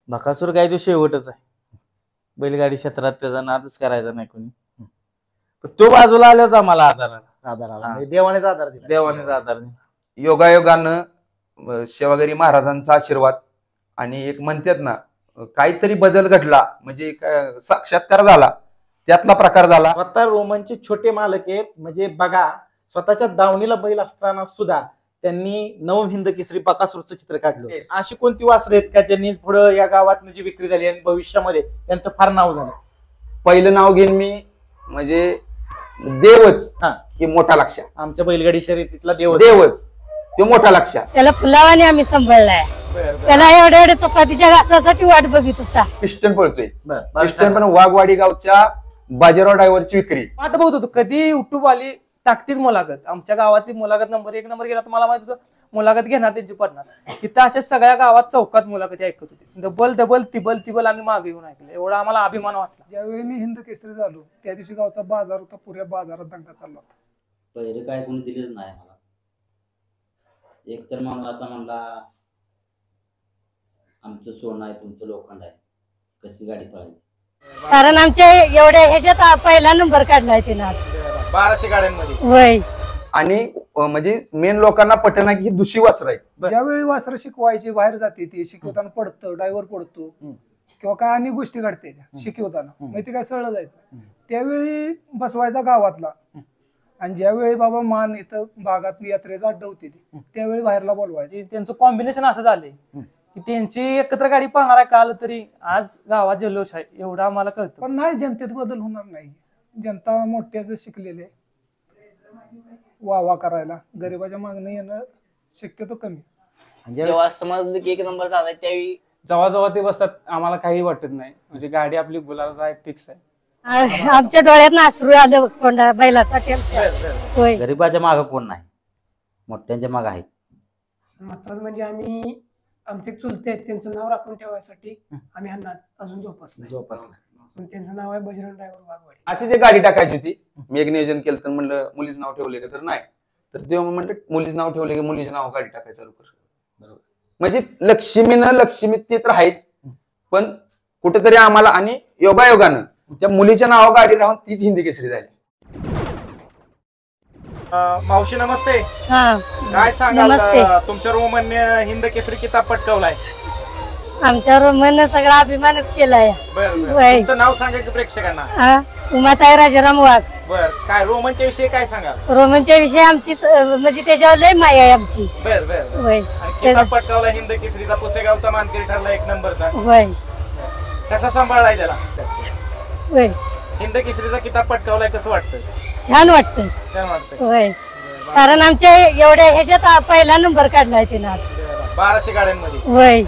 बकासूर काय तो शेवटच आहे. बैलगाडी क्षेत्रात त्याचा नादच करायचा नाही कोणी. पण तो बाजूला आल्याच आम्हाला आधार आला म्हणजे देवानेच आधार दिला. देवानेच आधार दिला. योगायोगानं सेवागिरी महाराजांचा आशीर्वाद आणि एक म्हणतात ना काहीतरी बदल घडला म्हणजे साक्षात्कार झाला त्यातला प्रकार झाला. स्वतः रोमनचे छोटे मालक आहेत. म्हणजे बघा स्वतःच्या दावणीला बैल असताना सुद्धा त्यांनी नवम हिंद केसरी बकासूरचं चित्र काढलं. अशी कोणती वासरे आहेत का ज्यांनी पुढे या गावात जी विक्री झाली आणि भविष्यामध्ये त्यांचं फार नाव झालं? पहिलं नाव घेईन मी म्हणजे देवच हे मोठा लक्ष. आमच्या बैलगाडी शर्यतीतला देवच तो मोठा लक्ष. त्याला फुलावाने आम्ही सांभाळलाय. त्याला एवढ्या एवढ्या चपातीच्या घासासाठी वाट बघित होता. पिस्टन पळतोय. पिस्टन पण वाघवाडी गावच्या बाजीराव ड्रायव्हरची विक्री वाट बघत होतो कधी युट्यूब आली टाकतील मुलाखत. आमच्या गावातली मुलाखत नंबर 1 गेला तर मला माहित होतं मुलाखत घेणार त्यांची पडणार. तिथं अशा सगळ्या गावात चौकात मुलाखती ऐकत होती. डबल डबल तिबल आम्ही मागे येऊन ऐकलं. एवढा आम्हाला अभिमान वाटला. ज्यावेळी मी हिंद केसरी झालो त्या दिवशी गावचा बाजार होता. पुऱ्या बाजारात दंगा चालला होता. पहिले काय कोणी दिलेच नाही मला. एक तर माणूस असा म्हणला आमचं सोनं आहे तुमचं लोखंड आहे कशी गाडी पळायची. कारण आमच्या एवढ्या ह्याच्यात पहिला नंबर काढलाय त्यानं आज 1200 गाड्यांमध्ये. होय. आणि म्हणजे मेन लोकांना पटना की ही दुसरी वासर आहेत. ज्यावेळी वासर शिकवायची बाहेर जाते ती शिकवताना पडतं ड्रायव्हर पडतो किंवा काय अनेक गोष्टी घडते शिकवताना मग ते काय सरळ जायचं. त्यावेळी बसवायचा गावातला आणि ज्यावेळी बाबा मान इथं भागात यात्रेचा अड्डा होती त्यावेळी बाहेरला बोलवायचे. त्यांचं कॉम्बिनेशन असं झालंय की त्यांची एकत्र गाडी पळणार आहे काल तरी आज गावात जल्लोष आहे एवढं आम्हाला कळतं. पण नाही जनतेत बदल होणार नाही. जनता मोठ्याच शिकलेले वावा करायला गरिबाच्या मागणं येणं शक्यतो कमी. जेव्हा समजलं की 1 नंबर झालाय त्यावेळी जेव्हा जेव्हा ते बसतात आम्हाला काही वाटत नाही. म्हणजे गाडी आपली गुलाला फिक्स आहे. आमच्या डोळ्यात अश्रू आलं कोंडा बैलासाठी आमच्या. होय. गरीबाच्या मागं कोण नाही मोठ्यांच्या मागं आहेत. महत्वाचं म्हणजे आम्ही आमचे चुलते आहेत त्यांचं नाव राखून ठेवायसाठी आम्ही ह्यांना अजून जोपासलं. त्यांचं नाव आहे बजरंग ड्रायव्हर वाघवाडी. अशी जे गाडी टाकायची होती मी एक नियोजन केलं तर म्हणलं मुलीचं नाव ठेवले का तर नाही तर तेव्हा म्हणलं मुलीचं नाव ठेवले की मुलीचं नाव गाडी टाकायचं चालू कर. बरोबर म्हणजे लक्ष्मी ते तर आहेच पण कुठेतरी आम्हाला आणि योगायोगानं त्या मुलीच्या नाव गाडी राहून तीच हिंदी केसरी झाली. मावशी नमस्ते. काय सांगाल तुमच्या रोमनने हिंद केसरी किताब पटकावलाय? आमच्या रोमनने सगळा अभिमानच केलाय. तुमचं नाव सांगा की प्रेक्षकांना. उमाताई राजाराम वाघ. बर काय रोमनच्या विषयी काय सांगाल? रोमनच्या विषयी आमची म्हणजे त्याच्यावर लय माया आहे आमची. बर बर. किताब पटकावला हिंद केसरीचा पुसेगावचा मानकरी ठरला 1 नंबरचा. होय. कसा सांभाळलाय त्याला? होय. हिंद केसरीचा किताब पटकावलाय कसं वाटतं? छान वाटतं. छान वाटतं. होय. कारण आमच्या एवढ्या ह्याच्यात पहिला नंबर काढलाय त्यानं आज 1200 गाड्यांमध्ये. होय.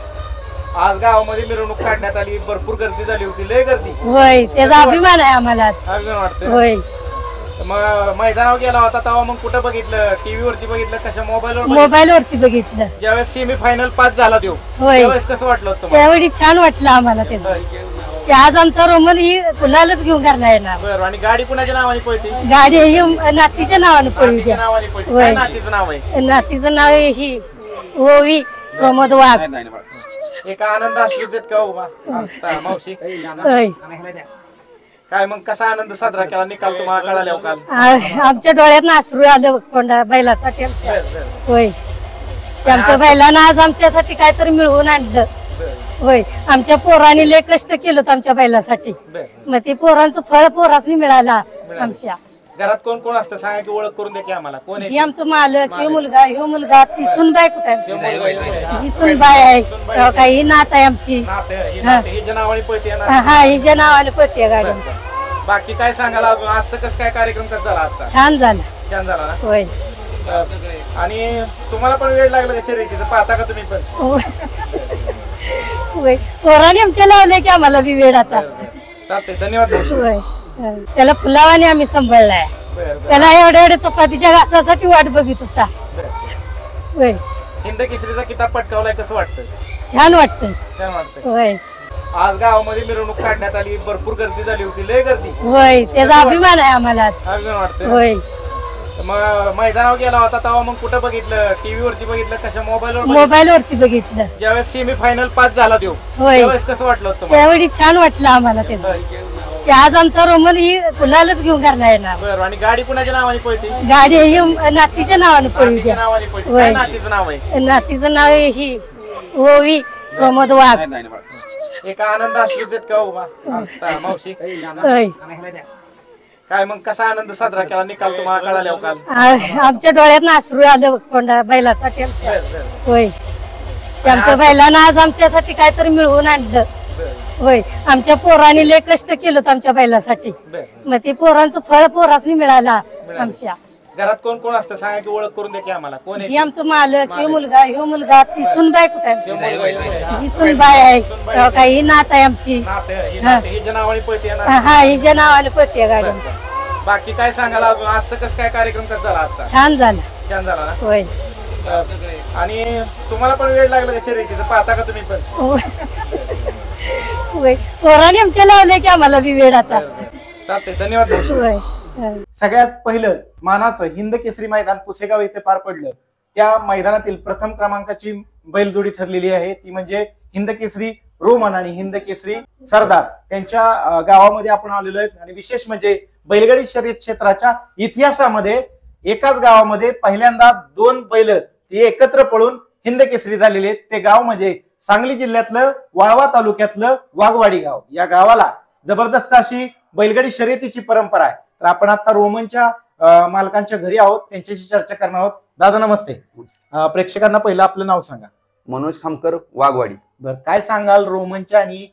आज गावामध्ये मिरवणूक काढण्यात आली भरपूर गर्दी झाली होती लय गर्दी. होय. त्याचा अभिमान आहे आम्हाला. अभिमान वाटतं. होय. मग मैदानावर गेला होता तेव्हा मग कुठं बघितलं? टीव्ही वरती बघितलं कशा मोबाईल वरती बघितलं. ज्यावेळेस सेमी फायनल पास झाला तो त्यावेळेस कसं वाटलं होतं? त्यावेळी छान वाटलं आम्हाला त्याचं. आज आमचा रोमन ही फुलालाच घेऊन करणार येणार. बरं. आणि गाडी कुणाच्या नावाने पळते? गाडी ही नातीच्या नावाने पळू द्या. काय नातीचं नाव आहे? नातीचं नाव ही ओवी प्रमोद वाघ. एक आनंद आश्वास देत का हो मावशी? काय मग कसा आनंद साजरा केला निकाल तुम्हाला कळाल्यावर काल? आमच्या डोळ्यात अश्रू आलं कोंडा बैलासाठी आमच्या. होय. आमच्या बैलानं आज आमच्यासाठी काहीतरी मिळवून आणलं. होय. आमच्या पोरांनी लय कष्ट केलं आमच्या बैलासाठी मग ते पोरांचं फळ पोरासनी मिळाला. आमच्या घरात कोण कोण असतं सांगा की ओळख करून दे की आम्हाला. कोण आहे? आमचं मालक हे मुलगा ती सुनबाई कुठे ही सुनबाई आहे काही ही नात आहे आमची. हिच्या नावाने पळते. हा हिच्या नावाने पळते गाडी. बाकी काय सांगाल अजून? आजचं कसं काय कार्यक्रम कसा झाला? आजचा छान झाला. छान झाला ना? होय. आणि तुम्हाला पण वेळ लागला का शर्यतीचं? पाहता का तुम्ही पण? होय. पोराने आमच्या लावले की आम्हाला बी वेळ आता. चालतंय धन्यवाद. होय. त्याला फुलावाने आम्ही सांभाळलाय. त्याला एवढ्या एवढ्या चपातीच्या घासासाठी वाट बघित होता. होय. हिंद केसरीचा किताब पटकावलाय कसं वाटतं? छान वाटतं. छान वाटतं. होय. आज गावामध्ये मिरवणूक काढण्यात आली भरपूर गर्दी झाली होती लय गर्दी. होय. त्याचा अभिमान आहे आम्हाला. अभिमान वाटतं. होय. मग मैदानावर गेला होता तेव्हा मग कुठं बघितलं? टीव्ही वरती बघितलं, कशा मोबाईलवर? मोबाईल वरती बघितलं. ज्यावेळेस सेमीफायनल पास झाला तो होय. त्यावेळेस कसं वाटलं होतं तुम्हाला? त्यावेळी छान वाटलं आम्हाला त्याचं, की आज आमचा रोमन ही गुलालच घेऊन घरला येणार. बरं, आणि गाडी कुणाच्या नावाने पळते? गाडी ही नातीच्या नावाने पळू नातीच्या द्या. नावाने पळते. होय. काय नातीचं नाव आहे? नातीचं नाव आहे ही ओवी प्रमोद वाघ. एका आनंद आश्रित का हो मावशी? होय. काय मग कसा आनंद साजरा केला? निकाल तुम्हाला कळाल्या काल? आमच्या डोळ्यात अश्रू आलं कोंडा बैलासाठी आमच्या. होय, आमच्या बैलानं आज आमच्यासाठी काहीतरी मिळवून आणलं. होय, आमच्या पोरांनी लय कष्ट केलं आमच्या बैलासाठी. मग ते पोरांचं फळ पोरासनी मिळाला आमच्या. घरात कोण कोण असतं सांगा की, ओळख करून द्या की आम्हाला. कोण ही आमचं मालक, ह्यो मुलगा, ती सुनबाई कुठे? आहे? ही सुनबाई आहे, काही ही नात आहे आमची. हिच्या नावाने पळते ना? हा, हिच्या नावाने पडते गाडी आमची. बाकी काय सांगाल अजून? आजचं कसं काय कार्यक्रम कसा झाला? आजचा छान झालं. छान झाला ना? होय. आणि तुम्हाला पण वेळ लागला का शर्यतीचं? पाहता का तुम्ही पण? होय, पोराने आमच्या लावले की आम्हाला बी वेळ आता. चालतंय, धन्यवाद. होय. सगळ्यात पहिलं मानाचं हिंद केसरी मैदान पुसेगाव येथे पार पडलं. त्या मैदानातील प्रथम क्रमांकाची बैलजोडी ठरलेली आहे, ती म्हणजे हिंद केसरी रोमन आणि हिंद केसरी सरदार. त्यांच्या गावामध्ये आपण आलेलो आहेत. आणि विशेष म्हणजे बैलगाडी शर्यत क्षेत्राच्या इतिहासामध्ये एकाच गावामध्ये पहिल्यांदा 2 बैल ते एकत्र पळून हिंद केसरी झालेले आहेत. ते गाव म्हणजे सांगली जिल्ह्यातलं वाळवा तालुक्यातलं वाघवाडी गाव. या गावाला जबरदस्त अशी बैलगाडी शर्यतीची परंपरा आहे. तर आपण आता रोमनच्या मालकांच्या घरी आहोत, त्यांच्याशी चर्चा करणार आहोत. दादा नमस्ते. प्रेक्षकांना पहिलं आपलं नाव सांगा. मनोज खामकर, वाघवाडी. बरं, काय सांगाल रोमनच्या आणि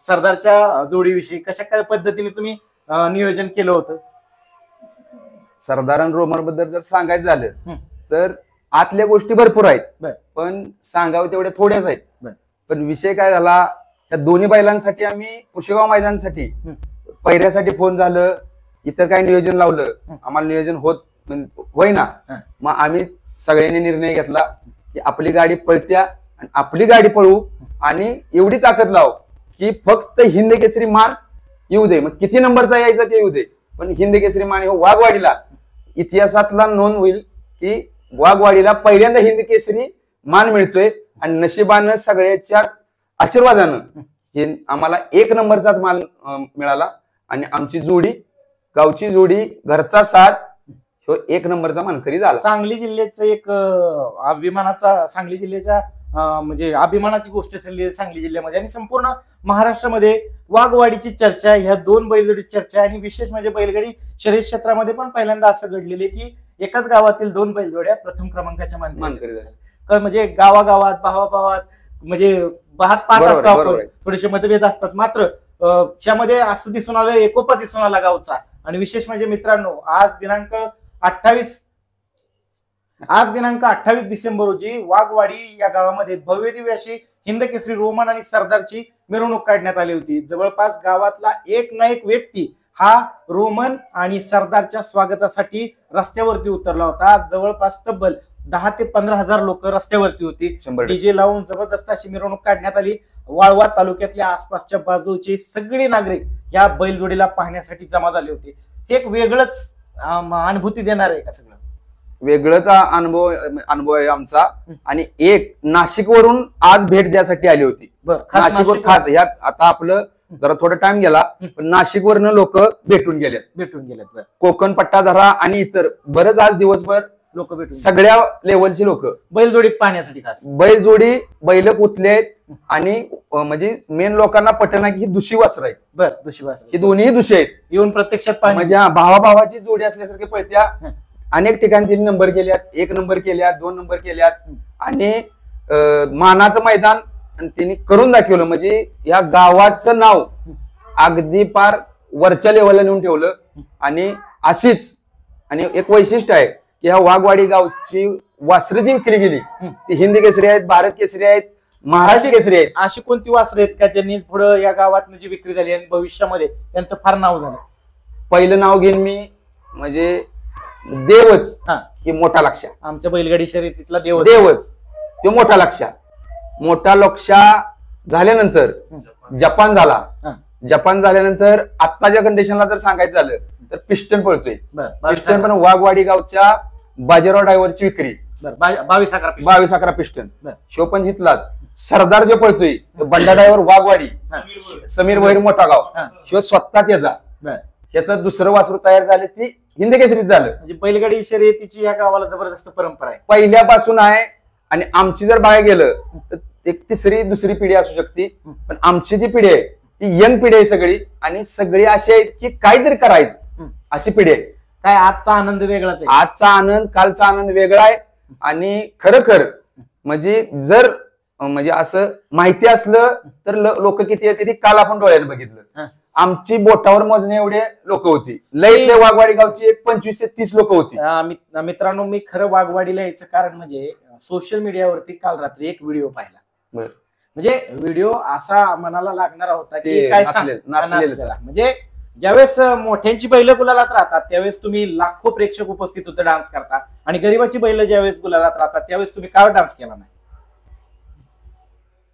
सरदारच्या जोडीविषयी? कशा काय पद्धतीने तुम्ही नियोजन केलं होतं? सरदार आणि रोमन बद्दल जर सांगायचं झालं तर आतल्या गोष्टी भरपूर आहेत, पण सांगावं तेवढ्या थोड्याच आहेत. पण विषय काय झाला, त्या दोन्ही बैलांसाठी आम्ही पुशेगाव मैदानासाठी पहिऱ्यासाठी फोन झालं, इतर काय नियोजन लावलं, आम्हाला नियोजन होय ना. मग आम्ही सगळ्यांनी निर्णय घेतला की आपली गाडी पळत्या आणि आपली गाडी पळू आणि एवढी ताकद लाव की फक्त हिंद केसरी मान येऊ दे. मग किती नंबरचा यायचा ते येऊ दे, पण हिंद केसरी मान हो वाघवाडीला इतिहासातला नोंद होईल की वाघवाडीला पहिल्यांदा हिंद केसरी मान मिळतोय. आणि नशिबानं सगळ्याच्या आशीर्वादानं हे आम्हाला 1 नंबरचाच मान मिळाला. आणि आमची जोडी, गावची जोडी, घरचा साज, ह्यो 1 नंबरचा मानकरी झाला. सांगली जिल्ह्याचं एक अभिमानाचा, सांगली जिल्ह्याच्या म्हणजे अभिमानाची गोष्ट ठरली सांगली जिल्ह्यामध्ये आणि संपूर्ण महाराष्ट्रामध्ये वाघवाडीची चर्चा, ह्या 2 बैलजोडीची चर्चा. आणि विशेष म्हणजे बैलगाडी शर्यत क्षेत्रामध्ये पण पहिल्यांदा असं घडलेले की एकाच गावातील 2 बैलजोड्या प्रथम क्रमांकाच्या मानकरी झाल्या. म्हणजे गावागावात, भावाभावात म्हणजे पाहत असतो आपण, थोडेसे मतभेद असतात. मात्र त्यामध्ये असं दिसून आलं, एकोपा दिसून आला गावचा. आणि विशेष म्हणजे मित्रांनो, आज दिनांक 28 डिसेंबर रोजी वाघवाडी या गावामध्ये भव्यदिव्य अशी हिंद केसरी रोमन आणि सरदारची मिरवणूक काढण्यात आली होती. जवळपास गावातला एक ना एक व्यक्ती हा रोमन आणि सरदारच्या स्वागतासाठी रस्त्यावरती उतरला होता. जवळपास तब्बल 10 ते 15 हजार लोक रस्त्यावरती होती. डीजे लावून जबरदस्त अशी मिरवणूक काढण्यात आली. वाळवा तालुक्यातल्या आसपासच्या बाजूचे सगळे नागरिक या बैलजोडीला पाहण्यासाठी जमा झाले होते. हे एक वेगळंच अनुभूती देणार आहे का? सगळं वेगळंच अनुभव आहे आमचा. आणि एक नाशिक वरून आज भेट द्यासाठी आली होती. नाशिकवर खास ह्या आता आपलं जरा थोडा टाइम गेला, पण नाशिक वरनं लोक भेटून गेलेत. कोकण पट्टाधारा आणि इतर बरंच आज दिवसभर लोक भेटून, सगळ्या लेवलची लोक बैलजोडी पाहण्यासाठी खास. बैलजोडी, बैल पुतले आहेत. आणि म्हणजे मेन लोकांना पटना की ही दुशी वासर आहेत. दुशी वासर ही दोन्ही दुशी आहेत. येऊन प्रत्यक्षात पाहिजे म्हणजे भावाभावाची जोडी असल्यासारखे पळत्या. अनेक ठिकाणी 3 नंबर केल्यात, 1 नंबर केल्यात, 2 नंबर केल्यात. आणि मानाचं मैदान त्यांनी करून दाखवलं. म्हणजे या गावाचं नाव अगदी पार वरच्या लेवलला नेऊन ठेवलं. आणि अशीच आणि एक वैशिष्ट्य आहे की ह्या वाघवाडी गावची वासरं जी विक्री गेली ती हिंद केसरी आहेत, भारत केसरी आहेत, महाराष्ट्र केसरी आहेत. अशी कोणती वासरं आहेत का ज्यांनी पुढे या गावात जी विक्री झाली आणि भविष्यामध्ये त्यांचं फार नाव झालं? पहिलं नाव घेईन मी म्हणजे देवच, की मोठा लक्ष्या. आमच्या बैलगाडी शर्यतीतला देवच तो मोठा लक्ष्या. मोठा लक्ष्या झाल्यानंतर जपान झाला. जपान झाल्यानंतर आत्ताच्या कंडिशनला जर सांगायचं झालं तर पिस्टन पळतोय. बरं पिस्टन पण वाघवाडी गावच्या बाजीराव ड्रायव्हरची विक्री. 22-11 पिस्टन. बरं. शो पण जिथलाच. सरदार जो पळतोय तो बंडा ड्रायव्हर वाघवाडी, समीर वैर मोठा गाव, शिव स्वतः त्याचा. त्याचं दुसरं वासरू तयार झाले ती हिंद केसरीत झालं. म्हणजे बैलगाडी शर्यतीची या गावाला जबरदस्त परंपरा आहे, पहिल्यापासून आहे. आणि आमची जर बाहेर गेलं तर एक तिसरी दुसरी पिढी असू शकते, पण आमची जी पिढी आहे ती यंग पिढी आहे सगळी, आणि सगळी अशी आहे की काहीतरी करायचं अशी पिढी आहे. काय आजचा आनंद वेगळाच आहे. आजचा आनंद कालचा आनंद वेगळा आहे. आणि खरं म्हणजे जर म्हणजे असं माहिती असलं तर लोक किती येते ती काल आपण डोळ्याने बघितलं. आमची बोटावर मोजणे एवढे लोक होती. लई वाघवाडी गावची एक 25 ते 30 लोक होती. मित्रांनो, मी खरं वाघवाडीला यायचं कारण म्हणजे सोशल मीडियावरती काल रात्री एक व्हिडिओ पाहिला. म्हणजे व्हिडिओ असा मनाला लागणारा होता की काय म्हणजे ज्यावेळेस मोठ्यांची बैल गुलालात राहतात त्यावेळेस तुम्ही लाखो प्रेक्षक उपस्थित होते, डान्स करता, आणि गरीबाची बैल ज्यावेळेस गुलालात राहतात त्यावेळेस तुम्ही काय डान्स केला नाही.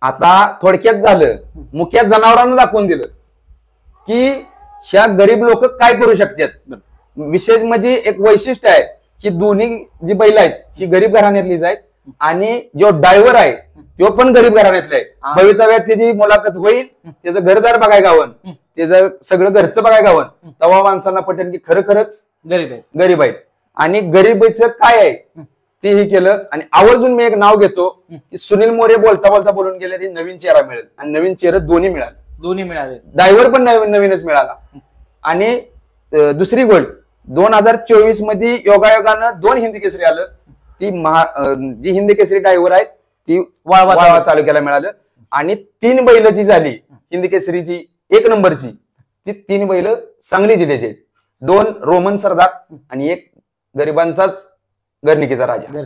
आता थोडक्यात झालं, मुख्य जनावरांना दाखवून दिलं की ह्या गरीब लोक काय करू शकतात. विशेष म्हणजे एक वैशिष्ट्य आहे की दोन्ही जी बैल आहेत ही गरीब घराण्यातलीच आहेत, आणि जो ड्रायव्हर आहे तो पण गरीब घराण्यातला आहे. भवितव्यात त्याची मुलाखत होईल, त्याचं घरदार बघाय गावन, त्याचं सगळं घरचं बघाय गावन, तेव्हा माणसांना पटेल की खरंच गरीब आहेत. आणि गरीबीचं काय आहे तेही केलं. आणि आवर्जून मी एक नाव घेतो की सुनील मोरे बोलता बोलता बोलून गेले ते नवीन चेहरा मिळेल, आणि नवीन चेहरा दोन्ही मिळाले. ड्रायव्हर पण नवीनच मिळाला. आणि दुसरी गोष्ट 2024 मध्ये योगायोगानं 2 हिंदी केसरी आलं. ती जी हिंदी केसरी ड्रायव्हर आहेत ती वाळवा तालुक्याला मिळालं. आणि 3 बैल जी झाली हिंदी केसरीची 1 नंबरची, ती 3 बैल सांगली जिल्ह्याची आहेत. 2 रोमन सरदार आणि 1 गरिबांचाच गर्णिकीचा राजा.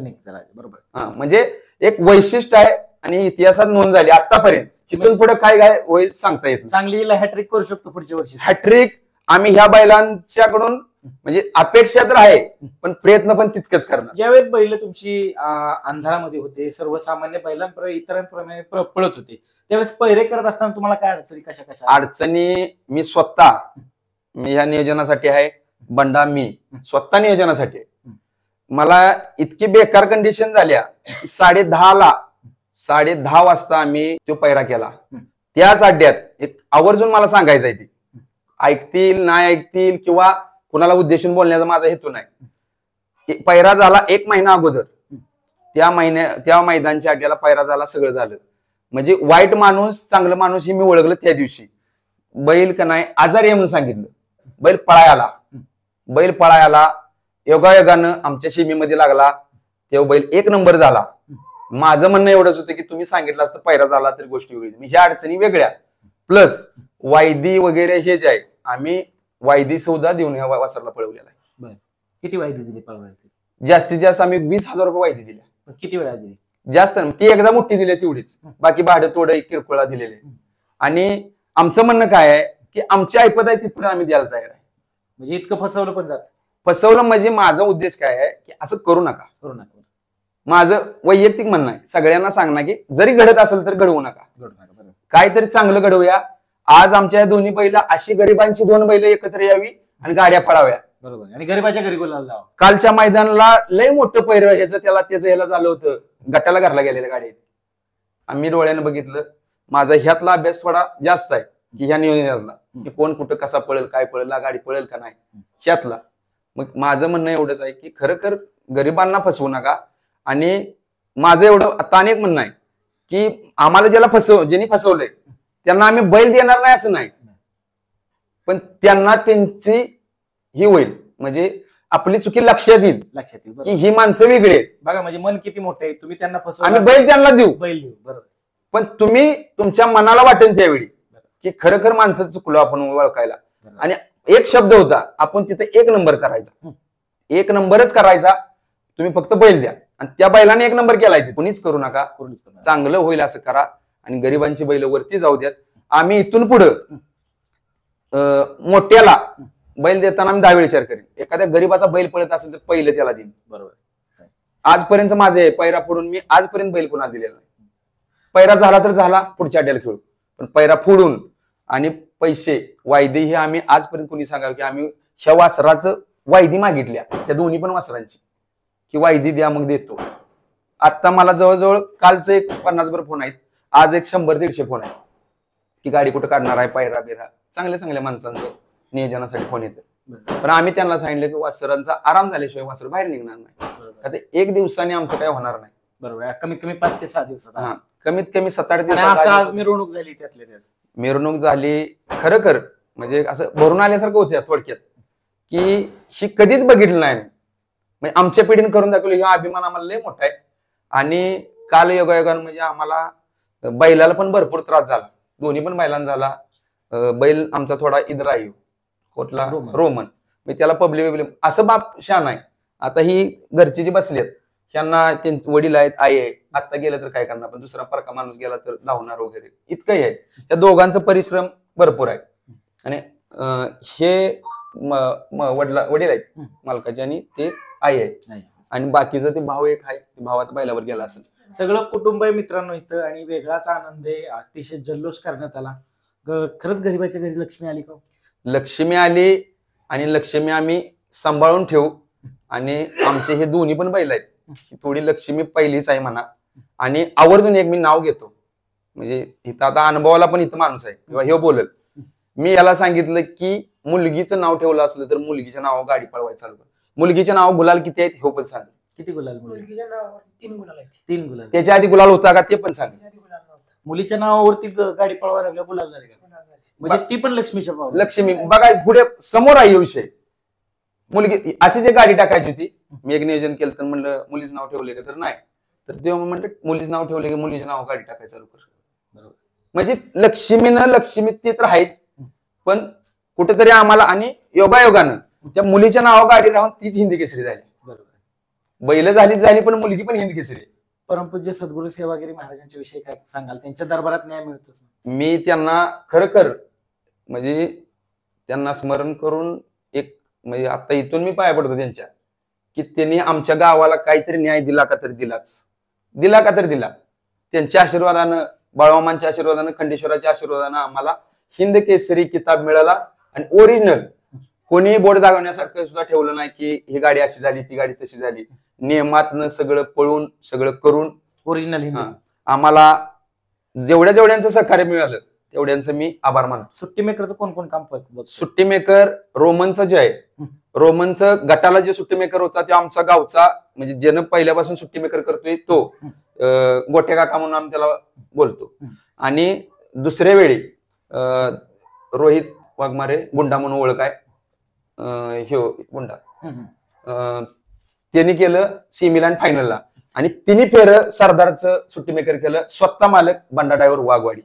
बरोबर. म्हणजे एक वैशिष्ट्य आहे आणि इतिहासात नोंद झाली आतापर्यंत. तिथून पुढे काय काय होईल सांगता येत. सांगलीला हॅट्रिक करू शकतो पुढच्या वर्षी. हॅट्रिक आम्ही ह्या बैलांच्याकडून म्हणजे अपेक्षा तर आहे, पण प्रयत्न पण तितकंच करणार. ज्यावेळेस बैल तुमची अंधारामध्ये होते, सर्वसामान्य बैलांप्रमाणे इतरांप्रमाणे पळत होते, त्यावेळेस पहिरे करत असताना तुम्हाला काय अडचणी कशा अडचणी? मी स्वतः ह्या नियोजनासाठी आहे. बंडा मी स्वतः नियोजनासाठी आहे. मला इतकी बेकार कंडिशन झाल्या 10:30 वाजता आम्ही तो पैरा केला. त्याच अड्ड्यात एक आवर्जून मला सांगायचं आहे, ती ऐकतील नाही ऐकतील किंवा कुणाला उद्देशून बोलण्याचा माझा हेतू नाही. पैरा झाला 1 महिना अगोदर, त्या मैदानच्या अड्ड्याला पैरा झाला, सगळं झालं. म्हणजे वाईट माणूस चांगलं माणूस हे मी ओळखलं त्या दिवशी. बैल का नाही आजारी आहे म्हणून सांगितलं. बैल पळायला योगायोगानं आमच्या शिमीमध्ये लागला. तेव्हा बैल 1 नंबर झाला. माझं म्हणणं एवढंच होतं की तुम्ही सांगितलं असतं पैरा झाला तरी गोष्टी वेगळी. मी ह्या अडचणी वेगळ्या, प्लस वायदी वगैरे हे जे आहे आम्ही वायदी सुद्धा देऊन ह्या वासरला पळवलेला आहे. किती वायदी दिली पळवायची? जास्तीत जास्त आम्ही 20,000 रुपये वायदी दिल्या. किती वेळा दिली? जास्त ती एकदा मोठी दिली तेवढीच, बाकी भाडं थोडं किरकोळा दिलेले. आणि आमचं म्हणणं काय आहे की आमची ऐपत आहे तिथपर्यंत आम्ही द्यायला तयार आहे. म्हणजे इतकं फसवलं पण जात? फसवलं म्हणजे माझा उद्देश काय आहे की असं करू नका. माझं वैयक्तिक म्हणणं आहे, सगळ्यांना सांगणार की जरी घडत असेल तर घडवू नका, काहीतरी चांगलं घडवूया. आज आमच्या दोन्ही बैल अशी गरिबांची 2 बैल एकत्र यावी आणि गाड्या पळाव्या. बरोबर. आणि गरिबाच्या घरी गुलाल लावा. कालच्या मैदानाला लय मोठं पैर त्याचं झालं होतं, गटाला घरला गेलेल्या गाडीत आम्ही डोळ्यानं बघितलं. माझा ह्यातला अभ्यास थोडा जास्त आहे की ह्या नियोजनातला की कोण कुठं कसा पळेल, काय पळेल, गाडी पळेल का नाही ह्यातला. मग माझं म्हणणं एवढंच आहे की खरं गरिबांना फसवू नका. आणि माझं एवढं आता अनेक म्हणणं आहे की आम्हाला ज्यांनी फसवलंय त्यांना आम्ही बैल देणार नाही असं नाही, पण त्यांना त्यांची ही होईल, म्हणजे आपली चुकी लक्षात येईल की ही माणसं वेगळी आहेत. बघा म्हणजे मन किती मोठं आहे. तुम्ही त्यांना फसवलं, आम्ही बैल त्यांना देऊ. बरोबर. पण तुम्ही तुमच्या मनाला वाटेल त्यावेळी की खरं माणसं चुकलो आपण ओळखायला. आणि एक शब्द होता, आपण तिथे 1 नंबर करायचा, 1 नंबरच करायचा. तुम्ही फक्त बैल द्या आणि त्या बैलाने 1 नंबर केलाय. कुणीच करू नका, चांगलं होईल असं करा आणि गरिबांची बैल वरती जाऊ द्यात. आम्ही इथून पुढं मोठ्याला बैल देताना आम्ही 10 वेळ विचार करेन. एखाद्या गरीबाचा बैल पळत असेल तर पहिलं त्याला देईन. बरोबर. आजपर्यंत माझे पैरा फोडून मी आजपर्यंत बैल कोणाला दिलेला नाही. पैरा झाला तर झाला, पुढच्या अड्ड्याला खेळू, पण पैरा फोडून आणि पैसे वायदे हे आम्ही आजपर्यंत कोणी सांगावं की आम्ही ह्या वासराचं वायदी मागितल्या त्या दोन्ही पण वासरांची की वायदी द्या मग देतो. आता मला जवळजवळ कालचं एक 50 फोन आहेत, आज एक 100-150 फोन आहेत की गाडी कुठं काढणार आहे, पायरा बिरा चांगल्या चांगल्या माणसांचं नियोजनासाठी फोन येते. पण आम्ही त्यांना सांगितलं की वासरांचा आराम झाल्याशिवाय वासर बाहेर निघणार नाही. आता 1 दिवसाने आमचं काय होणार नाही. बरोबर आहे. कमीत कमी 5 ते 6 दिवसात. हा, कमीत कमी 7-8 आणि असं दिवसात आज मिरवणूक झाली त्यातल्या त्यात. मिरवणूक झाली. खरं म्हणजे असं भरून आल्यासारखं होत्या थोडक्यात की ही कधीच बघितलं नाही. म्हणजे आमच्या पिढीने करून दाखवलं हा अभिमान आम्हाला लय मोठा आहे. आणि काल योगायोगानं म्हणजे आम्हाला बैलाला पण भरपूर त्रास झाला, दोन्ही पण बैलांना झाला. बैल आमचा थोडा इद्रायू कुठला रोमन, त्याला पब्लिक असं बाप शान आहे. आता ही घरची जी बसलेत त्यांना त्यांचे वडील आहेत, आई आहे, आता गेलं तर काय करणार, पण दुसरा परका माणूस गेला तर धावणार वगैरे इतकंही आहे. त्या दोघांचा परिश्रम भरपूर आहे. आणि हे वडील आहेत मालकाचे आणि ते आई आहे. आणि बाकीचं ते भाऊ एक आहे, भावात बैलावर गेला असेल. सगळं कुटुंब आहे मित्रांनो इथं आणि वेगळाच आनंद आहे. अतिशय जल्लोष करण्यात आला. खरंच गरीबाच्या घरी लक्ष्मी आली का? लक्ष्मी आली. आणि लक्ष्मी आम्ही सांभाळून ठेवू. आणि आमचे हे दोन्ही पण बैल आहेत, थोडी लक्ष्मी पहिलीच आहे म्हणा. आणि आवर्जून एक मी नाव घेतो, म्हणजे इथं आता अनुभवाला पण इथं माणूस आहे किंवा हे बोलल, मी याला सांगितलं की मुलगीचं नाव ठेवलं असलं तर मुलगीच्या नाव गाडी पळवायला चालू कर. मुलगीच्या नाव गुलाल किती आहेत हे पण सांग. किती गुलाल? मुलगीच्या नावावर 3 गुलाल आहेत. 3 गुलाल. त्याच्या आधी गुलाल होता का ते पण सांग. मुलीच्या नावावरती गाडी पळवायला लागल्या गुलाल झाले का? म्हणजे ती पण लक्ष्मीच्या भाव. लक्ष्मी बघा पुढे समोर आहे विषय. मुलगी अशी जे गाडी टाकायची होती, मी एक नियोजन केलं तर म्हणलं मुलीचं नाव ठेवले का, तर नाही. तर तेव्हा म्हणलं मुलीचं नाव ठेवले की मुलीच्या नाव गाडी टाकायला चालू कर. बरोबर. म्हणजे लक्ष्मी ते तर आहेच, पण कुठेतरी आम्हाला आणि योगायोगानं त्या मुलीच्या नाव गाडी राहून तीच हिंदी केसरी झाली. बरोबर. बैल झाली पण मुलगी पण हिंदी केसरी. परमपूज्य सद्गुरू सेवागिरी महाराजांच्या विषयी काय सांगाल? त्यांच्या दरबारात न्याय मिळतोच. मी त्यांना खरं म्हणजे त्यांना स्मरण करून एक म्हणजे आता इथून मी पाया पडतो त्यांच्या, की त्यांनी आमच्या गावाला काहीतरी न्याय दिला का तर दिला. त्यांच्या आशीर्वादानं, बाळवामांच्या आशीर्वादानं, खंडेश्वराच्या आशीर्वादानं आम्हाला हिंद केसरी किताब मिळाला. आणि ओरिजिनल कोणीही बोर्ड दाखवण्यासारखं सुद्धा ठेवलं नाही की ही गाडी अशी झाली, ती गाडी तशी झाली. नियमातनं सगळं पळून सगळं करून ओरिजिनल हिंदी. आम्हाला जेवढ्यांचं सहकार्य मिळालं तेवढ्यांचं मी आभार मानतो. सुट्टी मेकरचं कोण काम करतो? सुट्टी मेकर रोमनचं जे आहे, रोमनचं गटाला जे सुट्टी मेकर होता ते आमचा गावचा, म्हणजे ज्यानं पहिल्यापासून सुट्टी मेकर करतोय तो गोठे काका म्हणून आम्ही त्याला बोलतो. आणि दुसऱ्या वेळी रोहित वाघमारे गुंडा म्हणून ओळख आहे, ह्यो गुंडा, त्यांनी केलं सेमीला आणि फायनलला. आणि तिन्ही फेर सरदारचं सुट्टी मेकर केलं स्वतः मालक बंडा ड्रायव्हर वाघवाडी.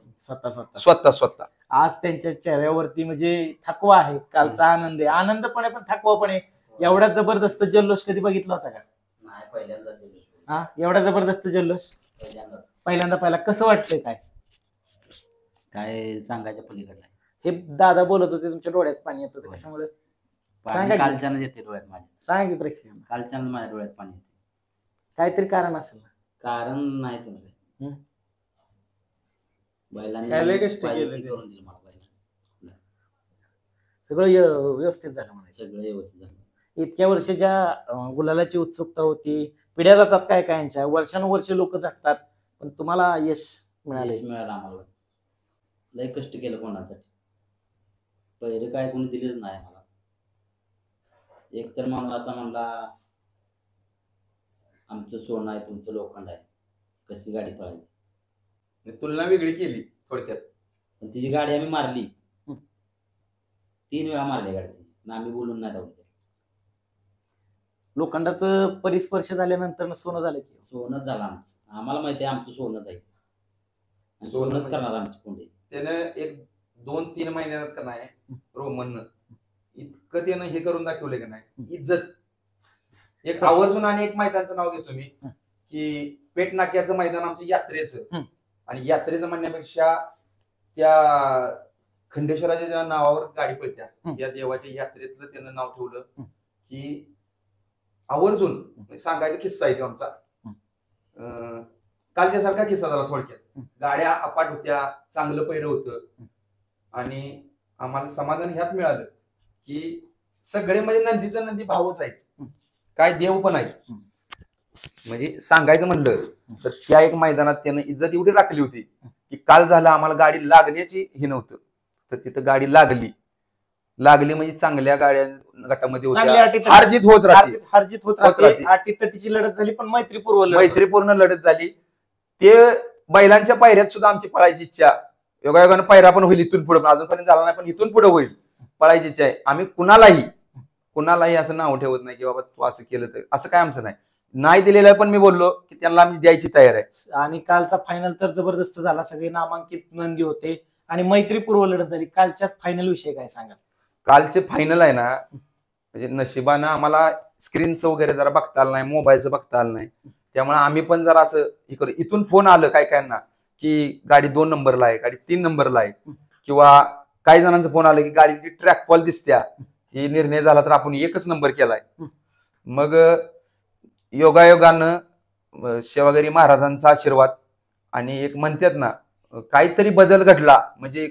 स्वतः आज त्यांच्या चेहऱ्यावरती म्हणजे थकवा आहे, कालचा आनंद आहे, आनंद पण आहे पण थकवा पण आहे. एवढा जबरदस्त जल्लोष कधी बघितला होता का? नाही, पहिल्यांदा जल्लोष. हा, एवढा जबरदस्त जल्लोष पहिल्यांदा पाहिला. कसं वाटतंय? काय सांगायच्या पलीकडला हे दादा बोलत होते, तुमच्या डोळ्यात पाणी येत होतं कशामुळे? कालच्यानं येते डोळ्यात माझ्या. सांगा की प्रेक्षकांना. कालच्यानं माझ्या डोळ्यात पाणी येते. काहीतरी कारण असेल ना? कारण नाही तुम्हाला बैलांनी काय लय कष्ट केले ते. करून दिलं मला बैलांनी. सगळं व्यवस्थित झालं म्हणायचं. सगळं व्यवस्थित झालं. इतक्या वर्ष ज्या गुलालाची उत्सुकता होती, पिढ्या जातात काय कायांच्या, वर्षानुवर्ष लोक झटतात, पण तुम्हाला यश मिळालं आम्हाला. लय कष्ट केलं कोणासाठी. पहिले काय कोणी दिलेच नाही मला. एक तर माणूस असा म्हणला आमचं सोनं आहे, तुमचं लोखंड आहे, कशी गाडी पळायची. तुलना वेगळी केली थोडक्यात. पण तिची गाडी आम्ही मारली, 3 वेळा मारली गाडी, आम्ही बोलून नाही धावलो. लोखंडाचं परिस्पर्श झाल्यानंतर सोनं झालं की? सोनंच झालं आमचं. आम्हाला माहिती आहे आमचं सोनंच आहे, सोनंच करणार आमचं कोंडे. त्यानं 1-2-3 महिन्यात का नाही रोमननं इतकं त्यानं हे करून दाखवले का नाही, इज्जत. एक आवर्जून आणि एक मैदानाचं नाव घेतो मी, की पेट नाक्याचं मैदान आमच्या यात्रेचं. आणि यात्रेचं म्हणण्यापेक्षा त्या खंडेश्वराच्या ज्या नावावर गाडी पळत्या त्या देवाच्या यात्रेतलं त्यानं नाव ठेवलं की आवर्जून सांगायचा किस्सा आहे तो आमचा. कालच्या सारखा किस्सा झाला थोडक्यात. गाड्या अपाट होत्या, चांगलं पहिरं होतं. आणि आम्हाला समाधान ह्यात मिळालं की सगळे म्हणजे नंदीचा नंदी भाऊच आहेत, काय देव पण आहेत. म्हणजे सांगायचं म्हणलं तर त्या एक मैदानात त्यानं इज्जत एवढी राखली होती की काल झालं आम्हाला गाडी लागण्याची हे नव्हतं, तर तिथं गाडी लागली म्हणजे चांगल्या गाड्या गटामध्ये चांगल्या होत्या, अटीतटी- हारजीत होत राहते. हारजीत होत राहते. राहते, अटीतटीची लढत झाली पण मैत्रीपूर्ण लढत झाली. ते बैलांच्या पायऱ्यात सुद्धा आमची पळायची इच्छा, योगायोगानं पायरा पण होईल इथून पुढे, अजूनपर्यंत झाला नाही पण इथून पुढे होईल, पळायची इच्छा आहे. आम्ही कुणालाही असं नाव ठेवत नाही की बाबा तू असं केलं तर, असं काय आमचं नाही दिलेलं आहे. पण मी बोललो की त्यांना आम्ही द्यायची तयार आहे. आणि कालचा फायनल तर जबरदस्त झाला, सगळे नामांकित नंदी होते आणि मैत्रीपूर्व लढत झाली. कालच्या फायनल विषयी काय सांगाल? कालचे फायनल आहे ना, म्हणजे नशिबानं आम्हाला स्क्रीनचं वगैरे जरा बघता आलं नाही, मोबाईलचं बघता आलं नाही, त्यामुळे आम्ही पण जरा असं हे करू. इथून फोन आलं काय ना की गाडी 2 नंबरला आहे, गाडी 3 नंबरला आहे, किंवा काही जणांचा फोन आला की गाडीची ट्रॅक पॉल दिसत्या, ही निर्णय झाला तर आपण 1च नंबर केलाय. मग योगायोगानं सेवागिरी महाराजांचा आशीर्वाद आणि एक म्हणतात ना काहीतरी बदल घडला, म्हणजे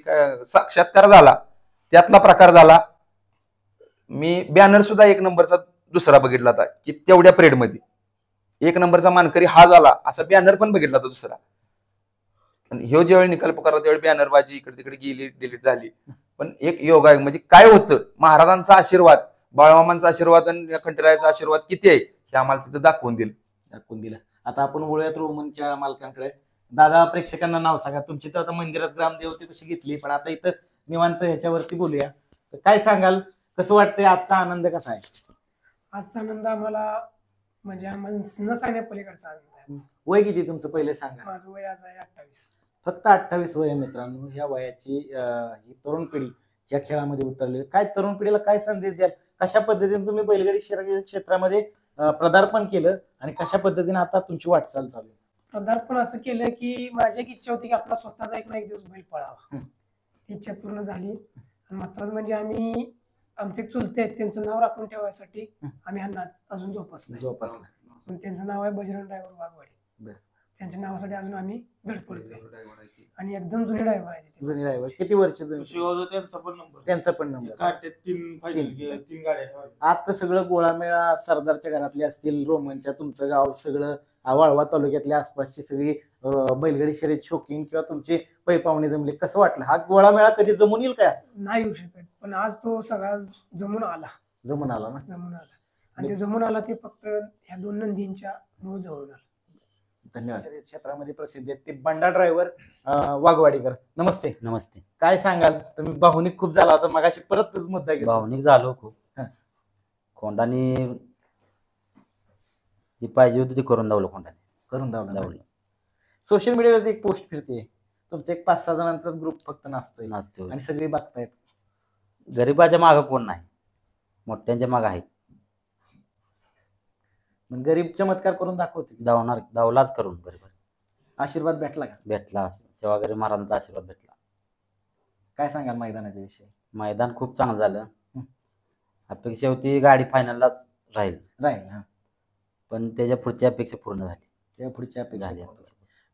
साक्षात्कार झाला, त्यातला प्रकार झाला. मी बॅनर सुद्धा 1 नंबरचा दुसरा बघितला होता की तेवढ्या पिरियडमध्ये 1 नंबरचा मानकरी हा झाला, असा बॅनर पण बघितला होता दुसरा. ह्यो ज्यावेळी निकाल पुकारला त्यावेळी बॅनरबाजी इकडे तिकडे गेली, डिलीट झाली. पण एक योगायोग म्हणजे काय होतं, महाराजांचा आशीर्वाद, बाळमामांचा आशीर्वाद आणि खंडेरायाचा आशीर्वाद किती आहे हे आम्हाला तिथं दाखवून दिलं. आता आपण वळूयात रोमनच्या मालकांकडे. दादा, प्रेक्षकांना नाव सांगा तुमची. तर आता मंदिरात ग्रामदेवते कशी घेतली, पण आता इथं निवांत ह्याच्यावरती बोलूया. तर काय सांगाल, कसं वाटतंय, आजचा आनंद कसा आहे? आजचा आनंद आम्हाला म्हणजे न सांगण्या पलीकडचा आनंद आहे. वय किती तुमचं पहिले सांगा? माझं वय आज आहे 28. फक्त 28 वय आहे मित्रांनो. ह्या वयाची ही तरुण पिढी या खेळामध्ये उतरली. काय तरुण पिढीला काय संदेश द्याल? कशा पद्धतीने तुम्ही बैलगाडी शर्यत क्षेत्रामध्ये पदार्पण केलं आणि कशा पद्धतीने आता तुमची वाटचाल चालू आहे? पदार्पण असं केलं की माझी एक इच्छा होती की आपला स्वतःचा एक ना एक दिवस बैल पळावा. ती इच्छा पूर्ण झाली. आणि महत्वाचं म्हणजे आम्ही आमचे चुलते आहेत त्यांचं नाव राखून ठेवायसाठी आम्ही ह्यांना अजून जोपासलं. त्यांचं नाव आहे बजरंग ड्रायव्हर वाघवाडी. त्यांच्या नावासाठी अजून आम्ही धडपडतोय आणि एकदम जुने ड्रायव्हर आहे. जुने ड्रायव्हर किती वर्ष जुने? त्यांचा पण नंबर. आता सगळं गोळामेळा सरदारच्या घरातले असतील, रोमनच्या, तुमचं गाव सगळं वाळवा तालुक्यातल्या आसपासची सगळी बैलगाडी शर्यत शौकीन किंवा तुमचे पै पाहुणे जमले, कसं वाटलं? हा गोळामेळा कधी जमून येईल का? नाही येऊ शकत, पण आज तो सगळा जमून आला ना. आणि ते जमून आला ते फक्त ह्या 2 नंदींच्या मूळ जवळून आला. धन्यवाद. क्षेत्रामध्ये प्रसिद्ध आहेत ते बंडा ड्रायव्हर वाघवाडीकर. नमस्ते. नमस्ते. काय सांगाल? तुम्ही भावनिक खूप झाला होता मगाशी, परत तोच मुद्दा घेतला. भावनिक झालो खूप. खोंडाने जी पाहिजे होती ती करून दावलं. सोशल मीडियावरती एक पोस्ट फिरते, तुमचा एक 5-6 जणांचाच ग्रुप फक्त नाचतोय आणि सगळे बघतायत. गरीबाच्या मागं कोण नाही, मोठ्यांच्या मागं आहेत. मग गरीब चमत्कार करून दाखवते. दावलाच करून गरीब. आशीर्वाद भेटला का? भेटला. सेवागिरी महाराजांचा आशीर्वाद भेटला. काय सांगाल मैदानाच्या विषयी? मैदान खूप चांगलं झालं. अपेक्षा होती गाडी फायनललाच राहील, पण त्याच्या पुढची अपेक्षा पूर्ण झाली. त्या पुढची अपेक्षा झाली.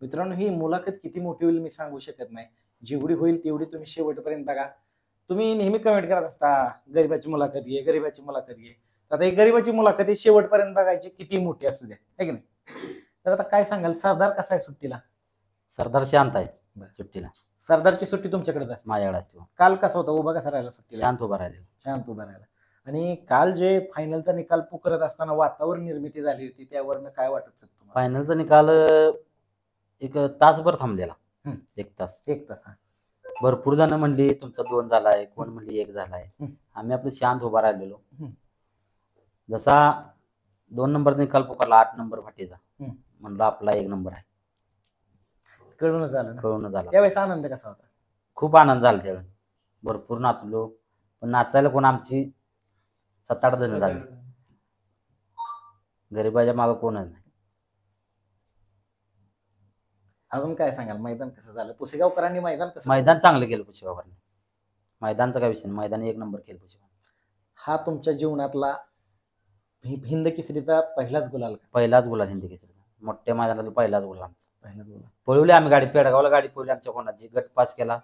मित्रांनो, ही मुलाखत किती मोठी होईल मी सांगू शकत नाही. जेवढी होईल तेवढी तुम्ही शेवटपर्यंत बघा. तुम्ही नेहमी कमेंट करत असता गरीबाची मुलाखत घे, गरीबाची मुलाखत घे. आता ही गरीबाची मुलाखत ही शेवटपर्यंत बघायची, किती मोठी असू द्या, है की नाही? तर आता काय सांगाल, सरदार कसा आहे सुट्टीला? सरदार शांत आहे सुट्टीला. सरदारची सुट्टी तुमच्याकडेच असते? माझ्याकडे असते. काल कसा होता, उभा कसा राहिला सुट्टीला? शांत उभा राहिला. आणि काल जे फायनलचा निकाल पुकारत असताना वातावरण निर्मिती झाली होती, त्यावरनं काय वाटत होतं तुम्हाला? फायनलचा निकाल एक तासभर थांबलेला. 1 तास. भरपूर जण म्हणली तुमचा 2 झालाय, कोण म्हणली 1 झालाय. आम्ही आपलं शांत उभा राहिलेलो. जसा 2 नंबर निकाल पुकारला 8 नंबर फाटीचा, म्हणलं आपला 1 नंबर आहे. कळून झाला. त्यावेळेस आनंद कसा होता? खूप आनंद झाला त्यावेळेस. भरपूर नाचलो, पण नाचायला कोण आमची 7-8 जण झाली. गरीबाच्या मागं कोणच नाही. अजून काय सांगाल, मैदान कसं झालं? पुसेगावकरांनी मैदान चांगलं केलं. पुसेगावकरांनी मैदानचा काय विषय नाही, मैदान 1 नंबर केलं पुसेगाव. हा तुमच्या जीवनातला हिंद केसरीचा पहिलाच गुलाल? पहिलाच गुलाल हिंद केसरीचा, मोठ्या मैदानातला पहिलाच गुलाल आमचा. पळवली आम्ही गाडी, पेडगावला गाडी पळवली आमच्या कोणाची, गट पास केला.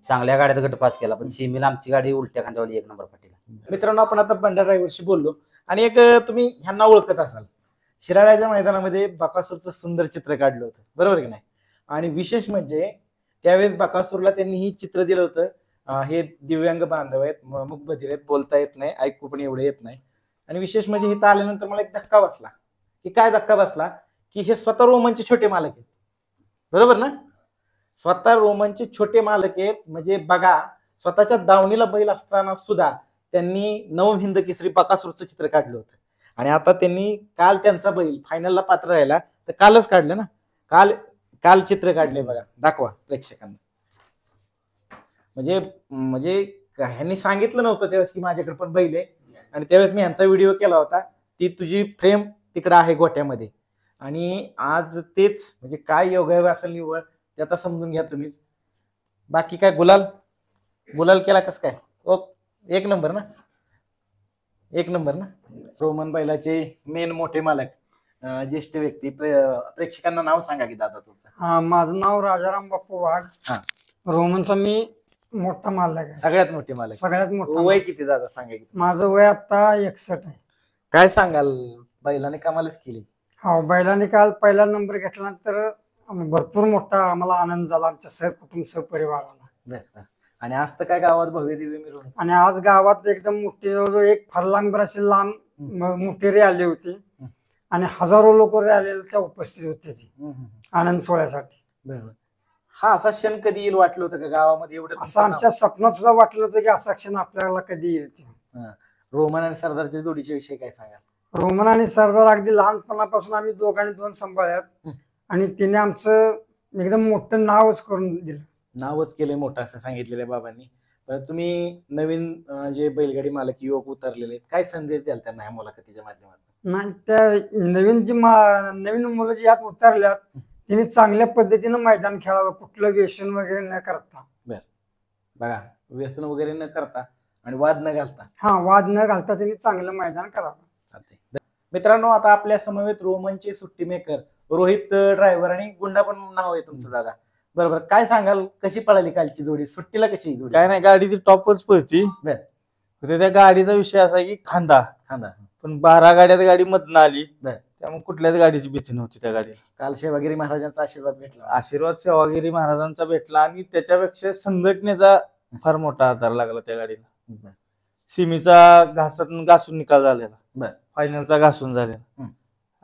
चांगल्या गाड्यात गट पास केला, पण सीमेला आमची गाडी उलट्या खांद्यावर 1 नंबर फाटीला. मित्रांनो, आपण आता बंडा ड्रायव्हरशी बोललो आणि एक तुम्ही ह्यांना ओळखत असाल, शिराळ्याच्या मैदानामध्ये बकासूरचं सुंदर चित्र काढलं होतं, बरोबर की नाही? आणि विशेष म्हणजे त्यावेळेस बकासूरला त्यांनी ही चित्र दिलं होतं, हे दिव्यांग बांधव आहेत, मूकबधीर आहेत, बोलता येत नाही, ऐकू पण एवढं येत नाही. आणि विशेष म्हणजे इथं आल्यानंतर मला एक धक्का बसला. की काय धक्का बसला? की हे स्वतः रोमनचे छोटे मालक आहेत, बरोबर ना? स्वतः रोमनचे छोटे मालक आहेत. म्हणजे बघा, स्वतःच्या दावणीला बैल असताना सुद्धा त्यांनी नवम हिंद केसरी बकासूरचं चित्र काढलं होतं. आणि आता त्यांनी काल त्यांचा बैल फायनलला पात्र राहिला, तर कालच काढलं ना, काल चित्र काढले बघा, दाखवा प्रेक्षकांना. म्हणजे म्हणजे ह्यांनी सांगितलं नव्हतं त्यावेळेस की माझ्याकडे पण बैल आहे, आणि त्यावेळेस मी ह्यांचा व्हिडिओ केला होता. ती तुझी फ्रेम तिकडे आहे गोट्यामध्ये, आणि आज तेच म्हणजे काय योगायोग असेल निवड ते आता समजून घ्या तुम्हीच. बाकी काय गुलाल केला कस काय? एक नंबर ना, एक नंबर ना. रोमन बैलाचे मेन मोठे मालक, ज्येष्ठ व्यक्ती, प्रेक्षकांना नाव सांगा की दादा तुमचं. हा, माझं नाव राजाराम बाप्पू वाघ. हा. रोमनचा मी मोठा मालक आहे, सगळ्यात मोठे मालक. सगळ्यात मोठा. वय किती दादा सांगा की? माझं वय आता 61 आहे. काय सांगाल, बैलाने कमालच केली. हो, बैलाने काल पहिला नंबर घेतल्यानंतर भरपूर मोठा आम्हाला आनंद झाला, आमच्या सहकुटुंब सहपरिवाराला. आणि आज तर काय गावात भव्य दिव्य मिरवणूक, आणि आज गावात एकदम मोठी, जवळजवळ एक फरलांग अशी लांब मोठी रॅली होती, आणि हजारो लोक रॅलीला त्या उपस्थित होते ती आनंद सोहळ्यासाठी. बरोबर. हा असा क्षण कधी येईल वाटलं होतं का गावामध्ये? एवढं असं आमच्या स्वप्नात सुद्धा वाटलं होतं की असा क्षण आपल्याला कधी येईल ते. रोमन आणि सरदारच्या जोडीच्या विषयी काय सांगाल? रोमन आणि सरदार अगदी लहानपणापासून आम्ही दोघांनी दोन सांभाळ्यात, आणि तिने आमचं एकदम मोठं नावच करून दिलं. नावच केलंय मोठं असं सांगितलेलं बाबांनी. तर तुम्ही नवीन जे बैलगाडी मालक युवक उतरलेले आहेत, काय संदेश द्याल त्यांना या मुलाखतीच्या माध्यमातून? नाही, त्या नवीन मुलं जी यात उतरल्यात तिने चांगल्या पद्धतीनं मैदान खेळावं, कुठलं व्यसन वगैरे न करता. बघा, व्यसन वगैरे न करता आणि वाद न घालता. हा, वाद न घालता त्यांनी चांगलं मैदान करावं. मित्रांनो, आता आपल्या समवेत रोमनचे सुट्टी मेकर रोहित ड्रायव्हर आणि गुंडा पण नाव आहे तुमचं दादा, बरोबर. काय सांगाल, कशी पळाली कालची जोडी? सुट्टीला कशी जोडी? काय नाही, गाडी ती टॉपच पळती. त्या गाडीचा विषय असा की खांदा पण 12 गाड्यात गाडी मधनं आली, त्यामुळे कुठल्याच गाडीची भीती नव्हती त्या गाडीला. काल सेवागिरी महाराजांचा आशीर्वाद भेटला. सेवागिरी महाराजांचा भेटला, आणि त्याच्यापेक्षा संघटनेचा फार मोठा आधार लागला त्या गाडीला. सिमीचा घासून निकाल झालेला, फायनलचा घासून झालेला.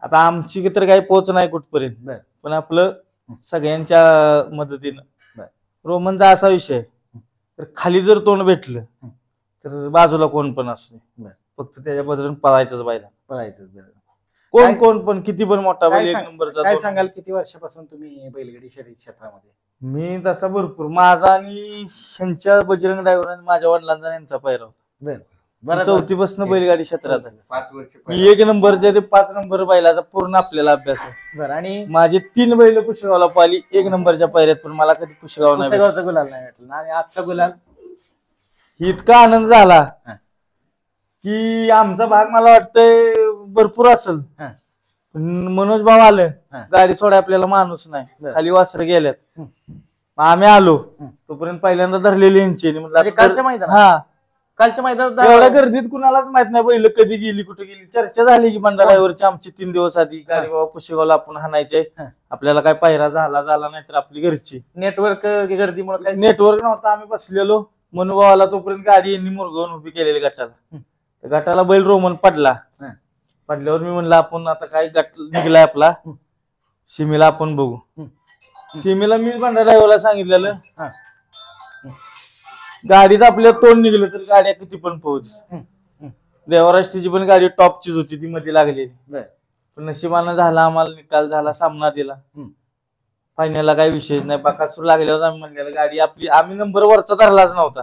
आता आमची तर काही पोच नाही कुठपर्यंत, पण आपलं सगळ्यांच्या मदतीनं. रोमनचा असा विषय, तर खाली जर तोंड भेटलं तर बाजूला कोण पण असू दे, फक्त त्याच्या बदलून पळायचंच पळायचं. कोण पण किती पण मोठा बैल एक नंबरचा. काय सांगाल, किती वर्षापासून तुम्ही बैलगाडी शर्यत क्षेत्रामध्ये? मी तसा भरपूर, माझा आणि ह्यांच्या बजरंग ड्रायव्हर आणि माझ्या वडिलांचा यांचा पैरा होता. 4थी पासून बैलगाडी क्षेत्रात 5 वर्ष. मी 1 नंबरचे ते 5 नंबर बैलाचा पूर्ण आपल्याला अभ्यास आहे. आणि माझे 3 बैल पुष्कळगावला पाहिली 1 नंबरच्या पायऱ्यात, पण मला कधी पुष्कळगाव नाही गुलाल नाही भेटला. आणि आजचा गुलाल इतका आनंद झाला की आमचा भाग मला वाटतंय भरपूर असेल. मनोज भाऊ आलं, गाडी सोडा आपल्याला माणूस नाही, खाली वासर गेल्यात. आम्ही आलो तोपर्यंत पहिल्यांदा धरलेली यांची. कालच्या मैदानात? हा, कालच्या मैदानात एवढ्या गर्दीत कुणालाच माहित नाही बैल कधी गेली कुठे गेली. चर्चा झाली की बंडा ड्रायव्हरची आमची 3 दिवस आधी, गाडी बाबा पुशेगावला आपण हाणायचे, आपल्याला काय पायरा झाला नाही तर आपली घरची. नेटवर्क गर्दीमुळे नेटवर्क नव्हता. आम्ही बसलेलो, मनोभाऊ आला, तोपर्यंत गाडी यांनी मुरगावून उभी केलेली गटाला. गटाला बैल रोमन पडला. पडल्यावर मी म्हणलं आपण आता काय गट निघलाय आपला, सीमेला आपण बघू. सीमेला मी बंडा ड्रायव्हरला सांगितलेलं, गाडीच आपल्या तोंड निघलं तर गाड्या किती पण पोहोच. देवराष्ट्रीची पण गाडी टॉपचीच होती, ती मध्ये लागलेली. पण नशिबानं झाला, आम्हाला निकाल झाला, सामना दिला. फायनलला काही विशेष नाही. बकासूर लागल्यावर आम्ही म्हणलेलं गाडी आपली, आम्ही नंबर वरचा धरलाच नव्हता,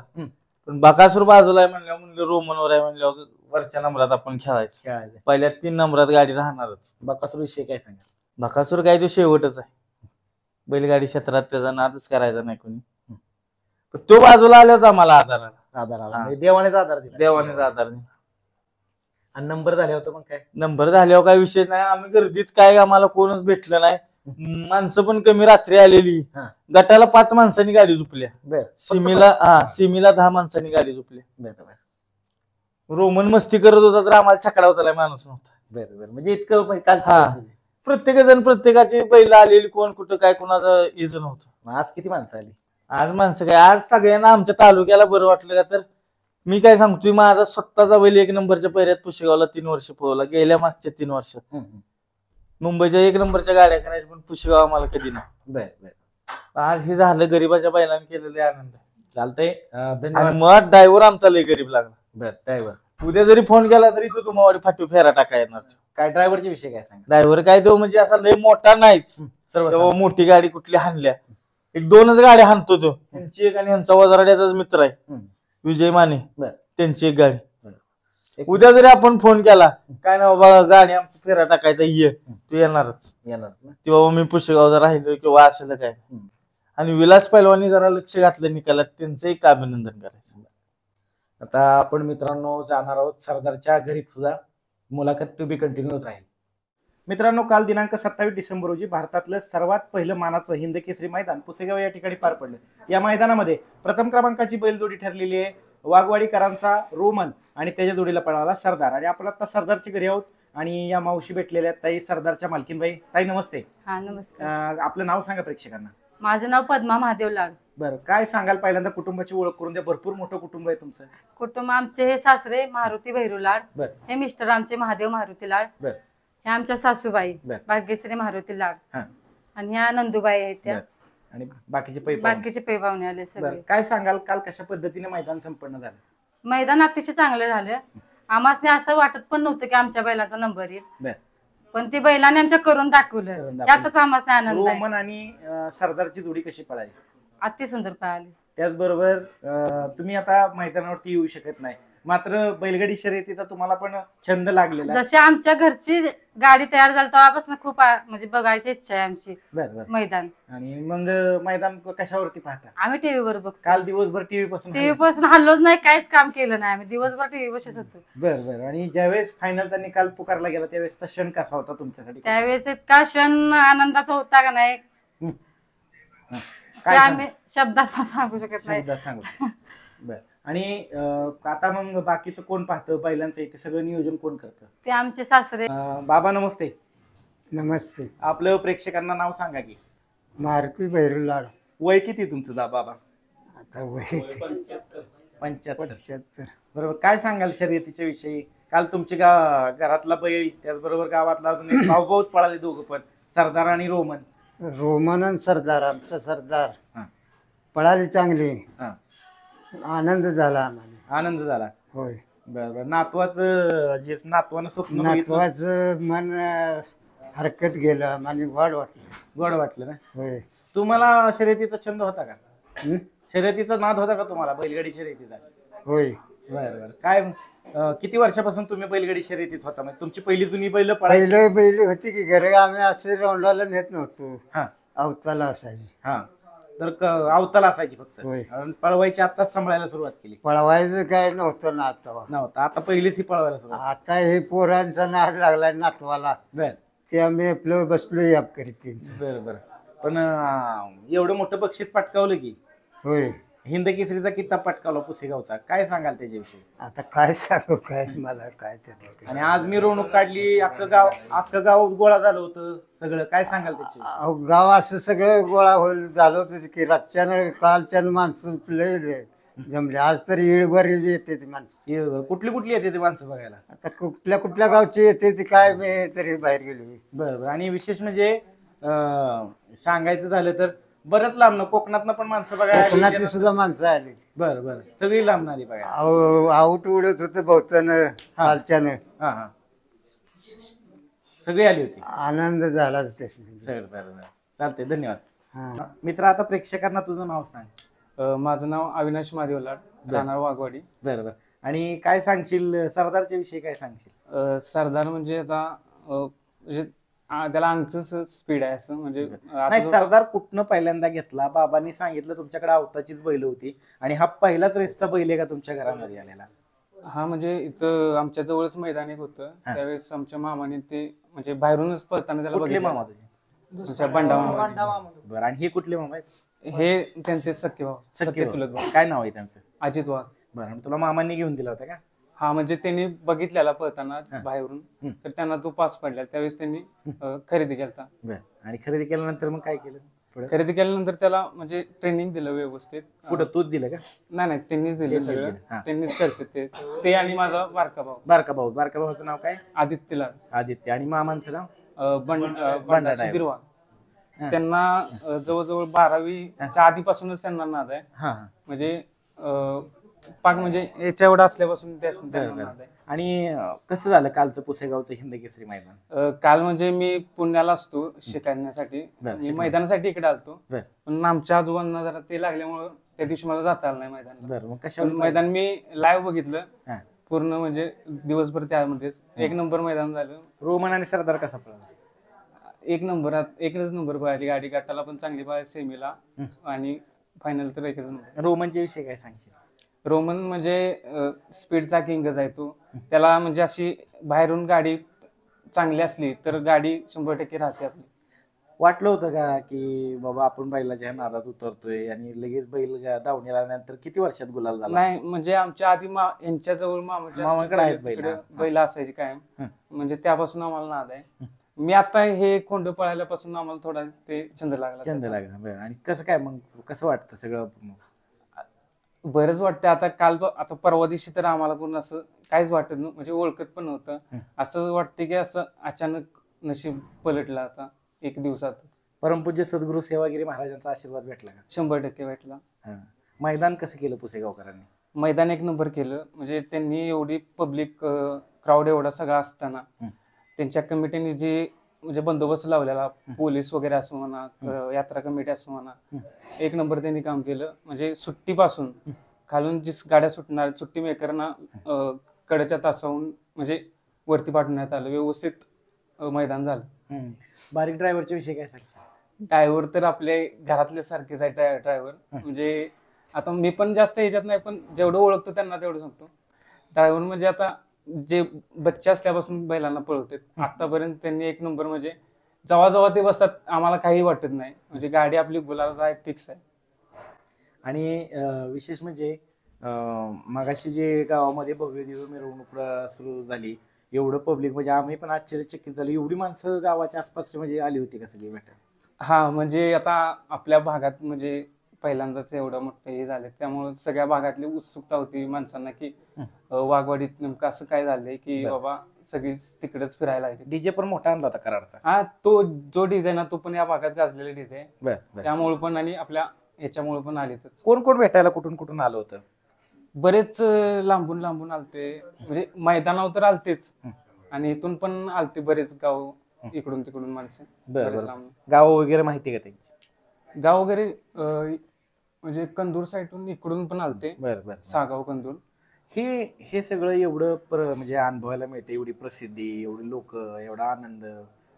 पण बकासूर बाजूला आहे म्हणल्यावर म्हणलं रोमनवर आहे म्हणल्यावर वरच्या नंबरात आपण खेळायचं. पहिल्या 3 नंबरात गाडी राहणारच. बकासूर विषयी काय सांगा? बकासूर काय तो शेवटच आहे बैलगाडी क्षेत्रात, त्याचा नादच करायचा नाही कोणी. तो बाजूला आल्याच आम्हाला आधार आला. देवानेच आधार दिला. देवानेच आधार दिला. आणि नंबर झाले होते मग काय? नंबर झाल्यावर काय विषय नाही. आम्ही गर्दीत काय आम्हाला कोणच भेटलं नाही. माणसं पण कमी रात्री आलेली. गटाला 5 माणसांनी गाडी झुपल्या. सीमेला 10 माणसांनी गाडी झुपल्या. रोमन मस्ती करत होता तर आम्हाला छकडाव चालाय माणूस नव्हता. बरं बरं, म्हणजे इतकं काल हा. प्रत्येक जण प्रत्येकाची बैल आलेली कोण कुठं काय कोणाचं इज नव्हतं. आज किती माणसं आली? आज माणसं काय आज सगळ्यांना आमच्या तालुक्याला बरं वाटलं का तर मी काय सांगतोय माझा स्वतःचा बैल 1 नंबरच्या पैऱ्यात पुशेगावला 3 वर्ष पोहला गेल्या मागच्या 3 वर्षात. मुंबईच्या 1 नंबरच्या गाड्या करायच्या पण पुशेगाव आम्हाला कधी नाही. बर बर, आज हे झालं गरीबाच्या बैलांनी केलेले आनंद. चालतंय. धन्यवाद. आणि मुळात ड्रायव्हर आमचा लय गरीब लागला. बर, ड्रायव्हर उद्या जरी फोन केला तरी तो तुम्हाला फाटू फेरा टाका येणार. काय ड्रायव्हरच्या विषय काय सांगा? ड्रायव्हर काय तो म्हणजे असा लय मोठा नाहीच. सर्व तेव्हा मोठी गाडी कुठली हाणल्या 1-2च गाड्या हाणतो तो. त्यांची एक आणि ह्यांचा वजाराड्याचाच मित्र आहे विजय माने, त्यांची एक गाडी. उद्या जरी आपण फोन केला काय ना बाबा गाडी आमची फेरा टाकायचा ये तू येणारच ते बाबा मी पुशेगाव राहिलो किंवा असेल काय. आणि विलास पैलवानी जरा लक्ष घातलं निकालात त्यांचं एक अभिनंदन करायचं. आता आपण मित्रांनो जाणार आहोत सरदारच्या घरी सुद्धा. मुलाखत टू बी कंटिन्यूच राहील. मित्रांनो, काल दिनांक 27 डिसेंबर रोजी भारतातलं सर्वात पहिलं मानाचं हिंद केसरी मैदान पुसेगाव या ठिकाणी पार पडलं. या मैदानामध्ये प्रथम क्रमांकाची बैलजोडी ठरलेली आहे वाघवाडीकरांचा रोमन आणि त्याच्या जोडीला पळाला सरदार. आणि आपण आता सरदारच्या घरी आहोत आणि या मावशी भेटलेल्या आहेत ताई, सरदारच्या मालकीनबाई. ताई नमस्ते. हा नमस्कार. आपलं नाव सांगा प्रेक्षकांना. माझं नाव पद्मा महादेव लाड. बरं, काय सांगाल पहिल्यांदा कुटुंबाची ओळख करून द्या. भरपूर मोठं कुटुंब आहे तुमचं. कुटुंब आमचे हे सासरे मारुती भैरू लाड, हे मिस्टर आमचे महादेव मारुती लाड, हे आमच्या सासूबाई भाग्यश्री मारुती लाड आणि ह्या नंदुबाई आहेत त्या आणि बाकीचे पै पाहुणे आले सगळे. काय सांगाल काल कशा पद्धतीने मैदान संपन्न झालं? मैदान अतिशय चांगलं झालं. आम्हाला असं वाटत पण नव्हतं की आमच्या बैलाचा नंबर येईल, पण ती बैलाने आमच्या करून दाखवलं. त्यातच आम्हाला आनंद आहे. रोमन आणि सरदारची जोडी कशी पळाली? अति सुंदर पळाली. त्याचबरोबर तुम्ही आता मैदानावरती येऊ शकत नाही, मात्र बैलगाडी शर्यतीचा तुम्हाला पण छंद लागलेला. जशी आमच्या घरची गाडी तयार झाली तेव्हापासून खूप म्हणजे बघायची इच्छा आहे आमची मैदान. आणि मग मैदान कशावरती पाहता? आम्ही टीव्हीवर बघतो. काल दिवसभर टीव्ही पासून हल्लोच नाही, काहीच काम केलं नाही. आम्ही दिवसभर टीव्ही बसत होतो. बरं. आणि ज्यावेळेस फायनलचा निकाल पुकारला गेला त्यावेळेसचा क्षण कसा होता तुमच्यासाठी? त्यावेळेस इतका क्षण आनंदाचा होता का नाही आम्ही शब्दात सांगू शकत नाही. बरं. आणि आता मग बाकीचं कोण पाहतं बैलांचं इथे सगळं नियोजन कोण करतं? ते आमचे सासरे. बाबा नमस्ते. नमस्ते. आपलं प्रेक्षकांना नाव सांगा की. मारुती भैरू लाड. वय किती तुमचं बाबा? आता वय 75. बरोबर. काय सांगाल शर्यतीच्या विषयी? काल तुमच्या घरातला बैल त्याचबरोबर गावातला अजून एक भाऊभाऊच पळाले दोघं पण, सरदार आणि रोमन. रोमन आणि सरदार, आमचा सरदार पळाली चांगली. आनंद झाला आम्हाला. आनंद झाला. होय. बरं. नातवाचं जे नातवानं स्वप्न नातवाचं मन हरकत गेलं, मला गोड वाटलं ना. होय. तुम्हाला शर्यतीचा छंद होता का? शर्यतीचा नाद होता का तुम्हाला बैलगाडी शर्यतीचा? होय. बरं. काय किती वर्षापासून तुम्ही बैलगाडी शर्यतीत होता? म्हणजे तुमची पहिली जुनी बैल बैल होती की घरी आम्ही असे रोंडाला नेत नव्हतो. अवताला असायची. तर अवताला असायची फक्त. पळवायची आताच सांभाळायला सुरुवात केली? पळवायचं काय नव्हतं ना नव्हतं. आता पहिलीच ही पळवायला सुरुवात. आता हे पोरांचा नाद लागलाय नातवाला. ते आम्ही आपलं बसलो याप करीत. बरं. पण एवढं मोठं बक्षीस पटकावलं की. होय. हिंद केसरीचा किताब पटकावला पुसेगावचा. काय सांगाल त्याच्याविषयी? आता काय सांगू, काय मला काय. आणि आज मिरवणूक काढली, अख्खं गाव गोळा झालं होतं सगळं. काय सांगाल त्याच्याविषयी? गाव असं सगळं गोळा झालं होतं की रातच्यानं कालच्यानं माणसं जमले. आज तर येळभर येते ती माणसं. कुठली येते ती माणसं बघायला? आता कुठल्या गावची येते ती काय मी तरी बाहेर गेलो. बरं. आणि विशेष म्हणजे सांगायचं झालं तर बरंच लांब कोकणातनं पण माणसं बघायला सुद्धा माणसं आली. बरं. सगळी लांब आली बघा. आऊट उडत होतं बहुतानं कालच्यानं. सगळी आली होती. आनंद झालाच बरं. चालतंय, धन्यवाद. मित्र, आता प्रेक्षकांना तुझं नाव सांग. माझं नाव अविनाश महादेव लाड, राहणार वाघवाडी. बरं. आणि काय सांगशील सरदारच्या विषयी? काय सांगशील? सरदार म्हणजे आता त्याला अंगच स्पीड आहे असं म्हणजे. नाही, सरदार कुठनं पहिल्यांदा घेतला? बाबांनी सांगितलं तुमच्याकडे अवताचीच बैल होती आणि हा पहिलाच रेसचा बैल आहे का तुमच्या घरामध्ये आलेला? हा, म्हणजे इथं आमच्या जवळच मैदान एक होतं. त्यावेळेस आमच्या मामाने ते म्हणजे बाहेरूनच पळताना त्याला बघितलं. मामा तुझे? बंडा मामा. बरं. आणि हे कुठले मामा आहेत? हे त्यांचे सख्खे भाऊ, चुलत भाऊ. काय नाव आहे त्यांचं? अजित वाघ. बरं. तुला मामांनी घेऊन दिला होता का? हा म्हणजे त्यांनी बघितलेला पळताना बाहेरून, तर त्यांना तो पास पडला. त्यावेळेस त्यांनी खरेदी केला. आणि खरेदी केल्यानंतर मग काय केलं? खरेदी केल्यानंतर त्याला म्हणजे ट्रेनिंग दिलं व्यवस्थित. कुठं तूच दिलं का? नाही, त्यांनीच दिलं सगळं. त्यांनीच करते ते आणि माझा बारका भाऊ. बारका भाऊचं नाव काय? आदित्य लाड. आदित्य. आणि मामांचं नाव? बंडा गिरवा. त्यांना जवळजवळ 12वीच्या आधीपासूनच त्यांना नाद आहे. म्हणजे पाक म्हणजे याच्या एवढा असल्यापासून त्यांना नाद आहे. आणि कसं झालं कालचं पुसेगावचं हिंद केसरी मैदान? काल म्हणजे मी पुण्याला असतो शिकण्यासाठी, मी मैदानासाठी इकडे आलतो, पण आमच्या आजोबांना जरा ते लागल्यामुळं त्या दिवशी मला जाता आलं नाही मैदानाला. मैदान मी लाईव्ह बघितलं पूर्ण, म्हणजे दिवसभर त्यामध्येच. एक नंबर मैदान झालं. रोमन आणि सरदार कसा पळाला? एकच नंबर पळाली गाडी. गटाला पण चांगली पळाली, सेमीला आणि फायनल तर एकच नंबर. रोमनच्या विषयी काय सांगशील? रोमन म्हणजे स्पीडचा किंगच आहे तो. त्याला म्हणजे अशी बाहेरून गाडी चांगली असली तर गाडी 100% राहते आपली. वाटलं होतं का की बाबा आपण बैलाच्या नादात उतरतोय आणि लगेच बैल दावणीला आल्यानंतर किती वर्षात गुलाल झाला? नाही, म्हणजे आमच्या आधी यांच्याजवळ मामाकडे आहेत बैल असायची कायम, म्हणजे त्यापासून आम्हाला नाद आहे. मी आता हे खोंड पळायल्यापासून आम्हाला थोडा ते छंद लागला. आणि कसं काय मग, कसं वाटतं सगळं? बरंच वाटतं. आता परवा दिवशी तर आम्हाला कोण असं काहीच वाटत नव्हतं, म्हणजे ओळखत पण नव्हतं. असं वाटतं की असं अचानक नशीब पलटलं आता एक दिवसात. परमपूज्य सद्गुरू सेवागिरी महाराजांचा आशीर्वाद भेटला का? 100% भेटला. मैदान कसं केलं पुसेगावकरांनी? मैदान एक नंबर केलं. म्हणजे त्यांनी एवढी पब्लिक क्राऊड एवढा सगळा असताना त्यांच्या कमिटीने जे म्हणजे बंदोबस्त लावलेला, पोलीस वगैरे असो म्हणा, यात्रा कमिटी असो म्हणा, एक नंबर त्यांनी काम केलं. म्हणजे सुट्टीपासून खालून जी गाड्या सुटणार, सुट्टी मेकरना कडेच्या तासाहून म्हणजे वरती पाठवण्यात आलं. व्यवस्थित मैदान झालं. बारीक ड्रायव्हरच्या विषयी काय सांगशील? ड्रायव्हर तर आपले घरातले सारखेच आहे ड्रायव्हर. म्हणजे आता मी पण जास्त याच्यात नाही, पण जेवढं ओळखतो त्यांना तेवढं सांगतो. ड्रायव्हर म्हणजे आता जे बच्चे असल्यापासून बैलांना पळवतात आतापर्यंत त्यांनी एक नंबर, म्हणजे जेव्हा ते बसतात आम्हाला काही वाटत नाही. म्हणजे गाडी आपली गुलाला फिक्स आहे. आणि विशेष म्हणजे मगाशी जे गावामध्ये भव्य दिव्य मिरवणूक सुरू झाली, एवढं पब्लिक, म्हणजे आम्ही पण आश्चर्यचकित झालो. एवढी माणसं गावाच्या आसपास म्हणजे आली होती का सगळी भेटायला? हा, म्हणजे आता आपल्या भागात म्हणजे पहिल्यांदाच एवढं मोठं हे झालं, त्यामुळे सगळ्या भागातली उत्सुकता होती माणसांना की वाघवाडीत नेमकं असं काय झालंय की बाबा सगळीच तिकडेच फिरायला लागली. डीजे पण मोठा आणला होता कराडचा. हा, तो जो डीजे ना तो पण या भागात गाजलेला डीजे, त्यामुळे पण आणि आपल्या याच्यामुळे पण आले. कोण कोण भेटायला कुठून कुठून आलं होतं? बरेच लांबून आलते, म्हणजे मैदानावर तर आलतेच आणि इथून पण आलते बरेच गाव, इकडून तिकडून माणसं. गाव वगैरे माहिती का त्यांची? गाव वगैरे म्हणजे कंदूर साईडून इकडून पण आलते. सागाव कंदूर. हे सगळं एवढं म्हणजे अनुभवायला मिळते, एवढी प्रसिद्धी, एवढी लोक, एवढा आनंद,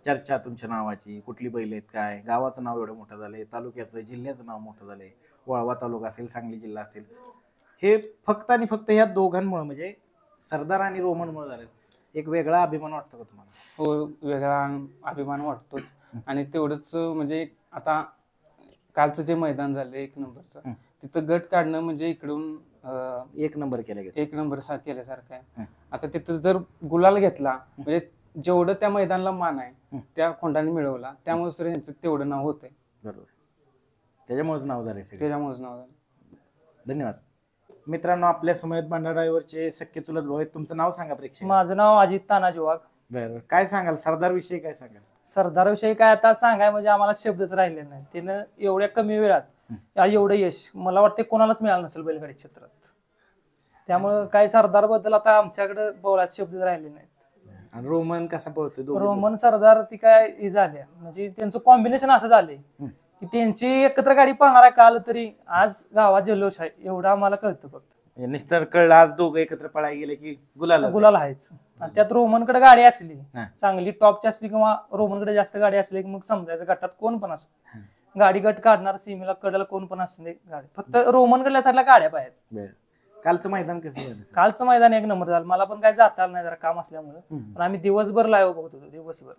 चर्चा तुमच्या नावाची, कुठली बैल आहेत काय, गावाचं नाव एवढं मोठं झालंय, तालुक्याचं जिल्ह्याचं नाव मोठं झालंय, वाळवा तालुका असेल, सांगली जिल्हा असेल, हे फक्त आणि फक्त ह्या दोघांमुळे म्हणजे सरदार आणि रोमनमुळे झालं. एक वेगळा अभिमान वाटतो का तुम्हाला? हो, वेगळा अभिमान वाटतोच. आणि तेवढंच म्हणजे आता कालचं जे मैदान झालं एक नंबरचं, तिथं गट काढणं म्हणजे इकडून एक नंबर केल्यासारखं आहे. आता तिथं जर गुलाल घेतला म्हणजे जेवढं त्या मैदानाला मान आहे त्या खोंडाने मिळवला, त्यामुळे तर यांचं तेवढं नाव होतंय. बरोबर, त्याच्यामुळेच नाव झालं. धन्यवाद. मित्रांनो, आपल्या समोर बांडा ड्रायव्हरचे सख्खे चुलत भाऊ आहेत. तुमचं नाव सांगा प्रेक्षक. माझं नाव अजित तानाजी वाघ. बरं, काय सांगाल सरदार विषयी? काय सांगाल सरदार विषयी? काय आता सांगाय म्हणजे आम्हाला शब्दच राहिले नाही. त्यानं एवढ्या कमी वेळात एवढं यश मला वाटतं कोणालाच मिळालं नसेल बैलगाडी क्षेत्रात. त्यामुळं काय सरदार बद्दल आता आमच्याकडे बोलायचे शब्द राहिले नाहीत. आणि रोमन कसा पळतो? रोमन सरदार ती काय झाल्या म्हणजे त्यांचं कॉम्बिनेशन असं झालंय की त्यांची एकत्र गाडी पळणार आहे. काल तरी आज गावात जल्लोष आहे एवढं आम्हाला कळतं. फक्त निस्तर कळलं आज दोघं एकत्र पळायला गेले की गुलाल आहेच. आणि त्यात रोमनकडे गाडी असली चांगली टॉपची असली किंवा रोमनकडे जास्त गाडी असली की मग समजायचं गटात कोण पण असो, गाडी गट काढणार, सीमेला कडेला कोण पण असू दे गाडी, फक्त रोमनकडल्या साईडला गाड्या पाहिजेत. कालचं मैदान कसं झालं? कालचं मैदान एक नंबर झालं. मला पण काय जाता आलं नाही जरा काम असल्यामुळे, पण आम्ही दिवसभर लाईव्ह बघत होतो. दिवसभर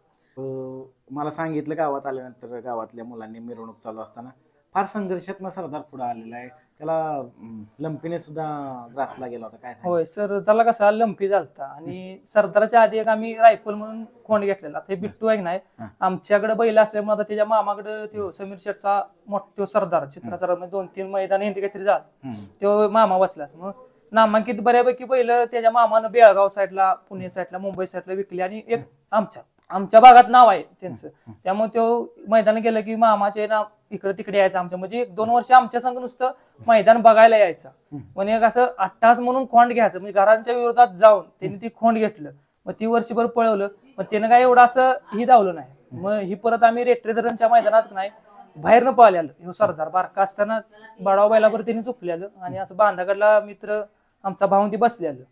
मला सांगितलं गावात आल्यानंतर गावातल्या मुलांनी मिरवणूक चालू असताना फार संघर्षातनं सरदार पुढे आलेला आहे. त्याला लंपीने सुद्धा ग्रासला गेला होता, काय होय सर, त्याला कसा लंपी झालता आणि सरदाराच्या आधी एक आम्ही रायफल म्हणून खोंड घेतलेला. ते बिट्टू आहे नाही, आमच्याकडे बैल असल्यामुळे त्याच्या मामाकडे तो समीर शेठचा मोठा सरदार चित्राचा 2-3 मैदान हिंदी केसरी झाला, तो मामा बसलाच. मग नामांकित बऱ्यापैकी बैल त्याच्या मामानं बेळगाव साईडला, पुणे साईडला, मुंबई साईडला विकली आणि एक आमच्या भागात नाव आहे त्यांचं. त्यामुळे तो मैदान गेलं की मामाचे नाव इकडे तिकडे यायचं आमच्या, म्हणजे 1-2 वर्ष आमच्या संघ नुसतं मैदान बघायला यायचं. म्हणजे एक असं 8 तास म्हणून खोंड घ्यायचं, म्हणजे घरांच्या विरोधात जाऊन त्यांनी ती खोंड घेतलं. मग ती वर्षभर पळवलं, पण त्यानं काय एवढं असं ही धावलं नाही. मग ही परत आम्ही रेट्रे धरणच्या मैदानात नाही बाहेरनं पळालेलं. ह्यो सरदार बारका असताना बाडाव बैलावर त्यांनी चुकलेलं आणि असं बांधाकडला मित्र आमचा भाऊन ती बसलेलं.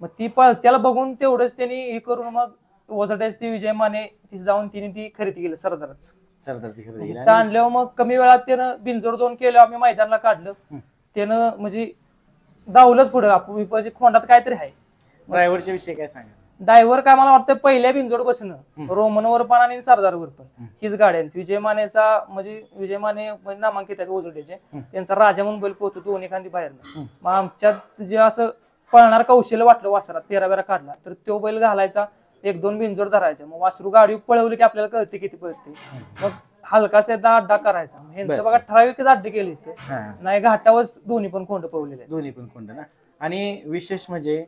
मग ती त्याला बघून तेवढंच त्यांनी हे करून मग वजटायच ती विजय माने ती जाऊन तिने ती खरेदी केली सरदारच. आणल्यावर मग कमी वेळात त्यानं बिनजोड 2 केलं, आम्ही मैदानाला काढलं. त्यानं म्हणजे धावलंच पुढं. आपण खोंडात काहीतरी आहे. ड्रायव्हरच्या विषयी काय सांगा? ड्रायव्हर काय मला वाटतं पहिल्या बिनजोड बसणं, रोमनवर पण आणि सरदारवर पण हीच गाड्या. विजय मानेचा म्हणजे विजय माने नामांकित आहेत ओझरडेचे, त्यांचा राजा म्हणून बैल पोहतो दोन्ही खांदी बाहेरनं. मग आमच्यात जे असं पळणार कौशल्य वाटलं वासरात, पेरा काढला तर तो बैल घालायचा, 1-2 बिनजोड धरायचा. मग वासरू गाडी पळवली की आपल्याला कळते किती पळते. मग हलकासा अड्डा करायचा. ह्यांचं बघा ठराविकच अड्डे केले इथे नाही, घाटावर दोन्ही पण खोंड पळवलेले, दोन्ही पण खोंड ना. आणि विशेष म्हणजे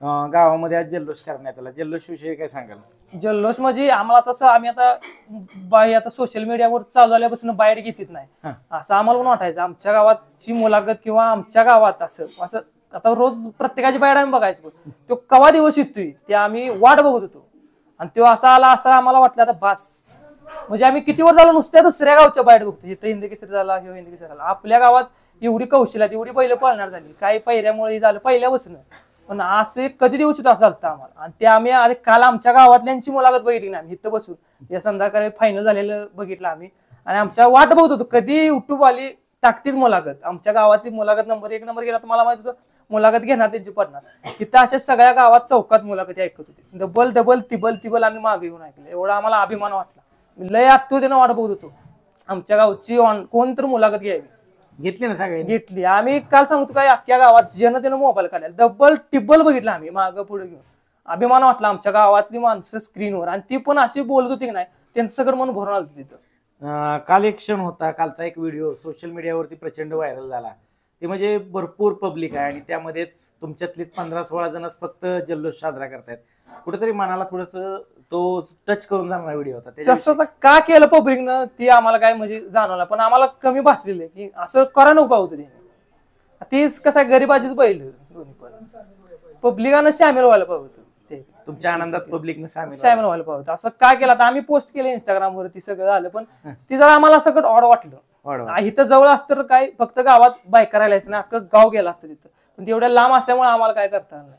गावामध्ये आज जल्लोष करण्यात आला, जल्लोष विषयी काय सांगाल? जल्लोष म्हणजे आम्हाला तसं आम्ही आता सोशल मीडियावर चालू आल्यापासून बाहेर घेत नाही असं आम्हाला पण वाटायचं. आमच्या गावाची मुलाखत किंवा आमच्या गावात असं आता रोज प्रत्येकाची बाहेर आम्ही बघायचो, तो कवा दिवस येतोय ते आम्ही वाट बघत होतो. आणि तो असा आला असं आम्हाला वाटलं आता बास, म्हणजे आम्ही किती वर झालो नुसत्या दुसऱ्या गावच्या बाहेर बघतो. इथं हिंदी केसरी झाला, ह्यो हिंदी केसरी झाला. आपल्या गावात एवढी कौशल्यात एवढी पहिलं पळणार झाली, काही पहिऱ्यामुळे झालं पहिल्यापासून. पण असे कधी दिवस असं चालतं आम्हाला. आणि ते आम्ही काल आमच्या गावातल्यांची मुलाखत बघितली ना आम्ही इथं बसून, या संध्याकाळी फायनल झालेलं बघितलं आम्ही. आणि आमच्या वाट बघत होतो कधी युट्यूब आली टाकतील मुलाखत. आमच्या गावातली मुलाखत नंबर 1 गेला तर मला माहित होतं मुलाखत घेणार त्यांची पडणार. तिथं अशा सगळ्या गावात चौकात मुलाखती ऐकत होती, डबल तिबल आम्ही मागे येऊन ऐकलं. एवढा आम्हाला अभिमान वाटला. लय आत्तुतेनं वाट बघत होतो आमच्या गावची कोण तर मुलाखत घ्यावी. घेतली ना सगळ्यांनी? घेतली. आम्ही काल सांगतो काय अख्ख्या गावात जनतेनं मोबाईल काढला, डबल टिबल बघितलं आम्ही मागं पुढे घेऊन. अभिमान वाटला आमच्या गावातली माणसं स्क्रीनवर, आणि ती पण अशी बोलत होती की नाही त्यांचं सगळं मन भरून आलं तिथं. काल एक क्षण होता, कालचा एक व्हिडिओ सोशल मीडियावरती प्रचंड व्हायरल झाला. ते म्हणजे भरपूर पब्लिक आहे आणि त्यामध्येच तुमच्यातलीच 15-16 जणच फक्त जल्लोष साजरा करतायत. कुठेतरी मनाला थोडस तो टच करून जाणारा व्हिडिओ होता. तसं का केलं पब्लिकनं ती आम्हाला काय म्हणजे जाणवलं, पण आम्हाला कमी भासलेलं आहे की असं करा नको होतं ते. तीच कसं आहे गरीबाचीच बैल दोन्ही पण पब्लिकानं सामील व्हायला पाहिजे. तुमच्या आनंदात पब्लिकनं सामील व्हायला पाहिजे. असं काय केलं आता आम्ही पोस्ट केलं इंस्टाग्रामवरती सगळं झालं, पण ती जरा आम्हाला सगळं ऑड वाटलं. इथं जवळ असतं तर काय फक्त गावात बायका राहिलायचं ना, अख्खं गाव गेलं असतं तिथं. पण तेवढ्या लांब असल्यामुळे आम्हाला काय करता आलं नाही.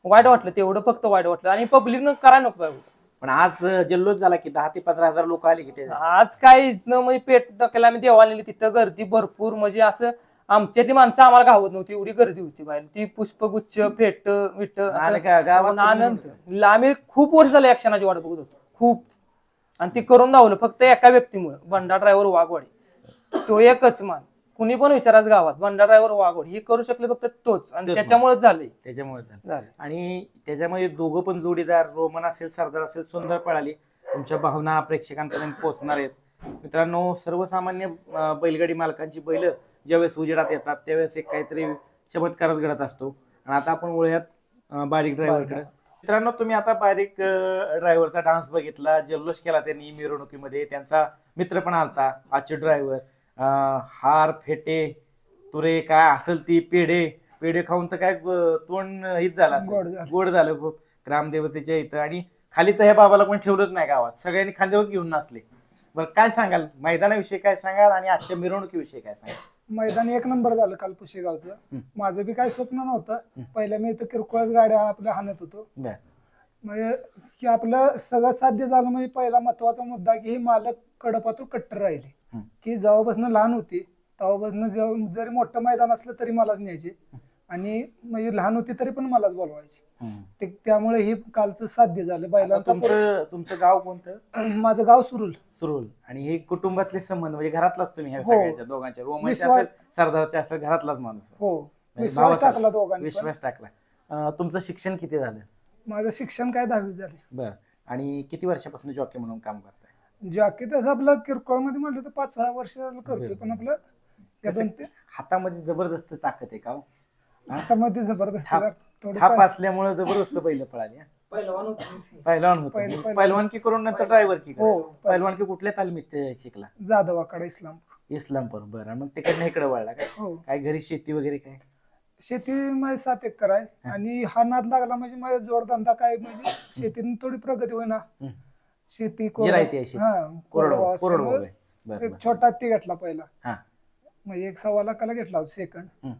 वाईट वाटलं तेवढं, फक्त वाईट वाटलं. आणि पब्लिकनं करायला नको पाहिजे. पण आज जल्लोष झाला की 10 ते 15 हजार लोक आले की आज काय म्हणजे पेट टाकायला आम्ही देवाला नेली, तिथं गर्दी भरपूर. म्हणजे असं आमच्या ती माणसं आम्हाला घावत नव्हती एवढी गर्दी होती बाहेर. ती पुष्पगुच्छ फेट विट आनंद. आम्ही खूप वर्ष झालं या क्षणाची वाट बघत होतो खूप, आणि ती करून दावलं फक्त एका व्यक्तीमुळे, बंडा ड्रायव्हर वाघवाडी. तो एकच मान, कुणी पण विचारायचं गावात बंडा ड्रायव्हर वाघवाडी हे करू शकले फक्त तोच, आणि त्याच्यामुळेच झालंय. आणि त्याच्यामध्ये दोघं पण जोडीदार, रोमन असेल सरदार असेल, सुंदर पळाली. तुमच्या भावना प्रेक्षकांपर्यंत पोहोचणार आहेत. मित्रांनो, सर्वसामान्य बैलगाडी मालकांची बैल ज्यावेळेस उजेडात येतात त्यावेळेस एक काहीतरी चमत्कारच घडत असतो. आणि आता आपण वळूयात बारीक ड्रायव्हरकडे. मित्रांनो, तुम्ही आता बारीक ड्रायव्हरचा डान्स बघितला, जल्लोष केला त्यांनी मिरवणुकीमध्ये. त्यांचा मित्र पण आलता, आजचे ड्रायव्हर. हार, फेटे, तुरे काय असेल ती पेढे खाऊन तर काय तोंड हीच झाला, गोड झालं खूप ग्रामदेवतेच्या इथं. आणि खाली तर ह्या बाबाला पण ठेवलंच नाही गावात, सगळ्यांनी खांद्यावर घेऊन नाचले. बरं, काय सांगाल मैदानाविषयी, काय सांगाल आणि आजच्या मिरवणुकीविषयी काय सांगाल? मैदान 1 नंबर झालं काल पुशेगावचं. माझं बी काही स्वप्न नव्हतं. पहिल्या मी इथं किरकोळच गाड्या आपल्या हाणत होतो. म्हणजे आपलं सगळं साध्य झालं. म्हणजे पहिला महत्वाचा मुद्दा की ही मालक कडपातूर कट्टर राहिली, की जेव्हापासून लहान होती तेव्हापासून जरी मोठं मैदान असलं तरी मलाच न्यायचे. आणि म्हणजे लहान होती तरी पण मलाच बोलवायची. त्यामुळे हे कालचं साध्य झालं. बैलांचा तुमचं गाव कोणतं? माझं गाव सुरुल. सुरुल. आणि हे कुटुंबातले संबंध म्हणजे घरातलाच तुम्ही ह्या हो. सगळ्याच्या दोघांच्या रोमनचे असेल सरदारचे असेल घरातलाच माणूस. हो, म्हणजे विश्वास भावाचा टाकला दोघांनी. विश्वास टाकला. तुमचं शिक्षण किती झालं? माझं शिक्षण काय 10वी झाले. बरं. आणि किती वर्षापासून जॉकी म्हणून काम करताय? जॉकी तसं आपलं किरकोळ मध्ये म्हटलं तर 5-6 वर्ष करतोय, पण आपलं हातामध्ये जबरदस्त ताकद आहे का? हातामध्ये जबरदस्त थाप असल्यामुळे जबरदस्त पहिलं पळाली. पहिलवान होतो. पहिलवानकी करून नंतर ड्रायव्हर की पहिलवानकी कुठल्या तालमीत शिकला? जाधवाकडे इस्लामपूर. बरं. मग तिकडनं इकडे वळला काय? काय घरी शेती वगैरे काय? शेती माझी 7 एकर आहे आणि हा नाद लागला म्हणजे माझा जोडधंदा काय म्हणजे शेतीतून थोडी प्रगती होईना. शेती एक छोटा हत्ती घेतला पहिला, म्हणजे 1.25 लाखाला घेतला सेकंड.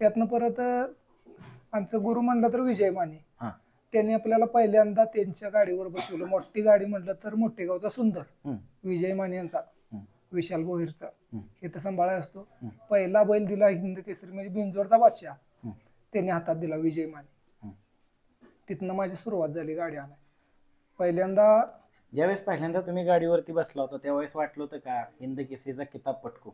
त्यातनं परत आमचं गुरु म्हणलं तर विजय माने, त्यांनी आपल्याला पहिल्यांदा त्यांच्या गाडीवर बसवलं. मोठी गाडी म्हटलं तर मोठेगावचा सुंदर विजय माने यांचा, विशाल भोईरचा इथं सांभाळा असतो. पहिला बैल दिला हिंद केसरी म्हणजे बिंजोरचा बादशाह, त्यांनी हातात दिला विजय माने. तिथनं माझी सुरुवात झाली गाडी आणायला. पहिल्यांदा तुम्ही गाडीवरती बसला होता त्यावेळेस वाटलं होतं का हिंद केसरीचा किताब पटकू?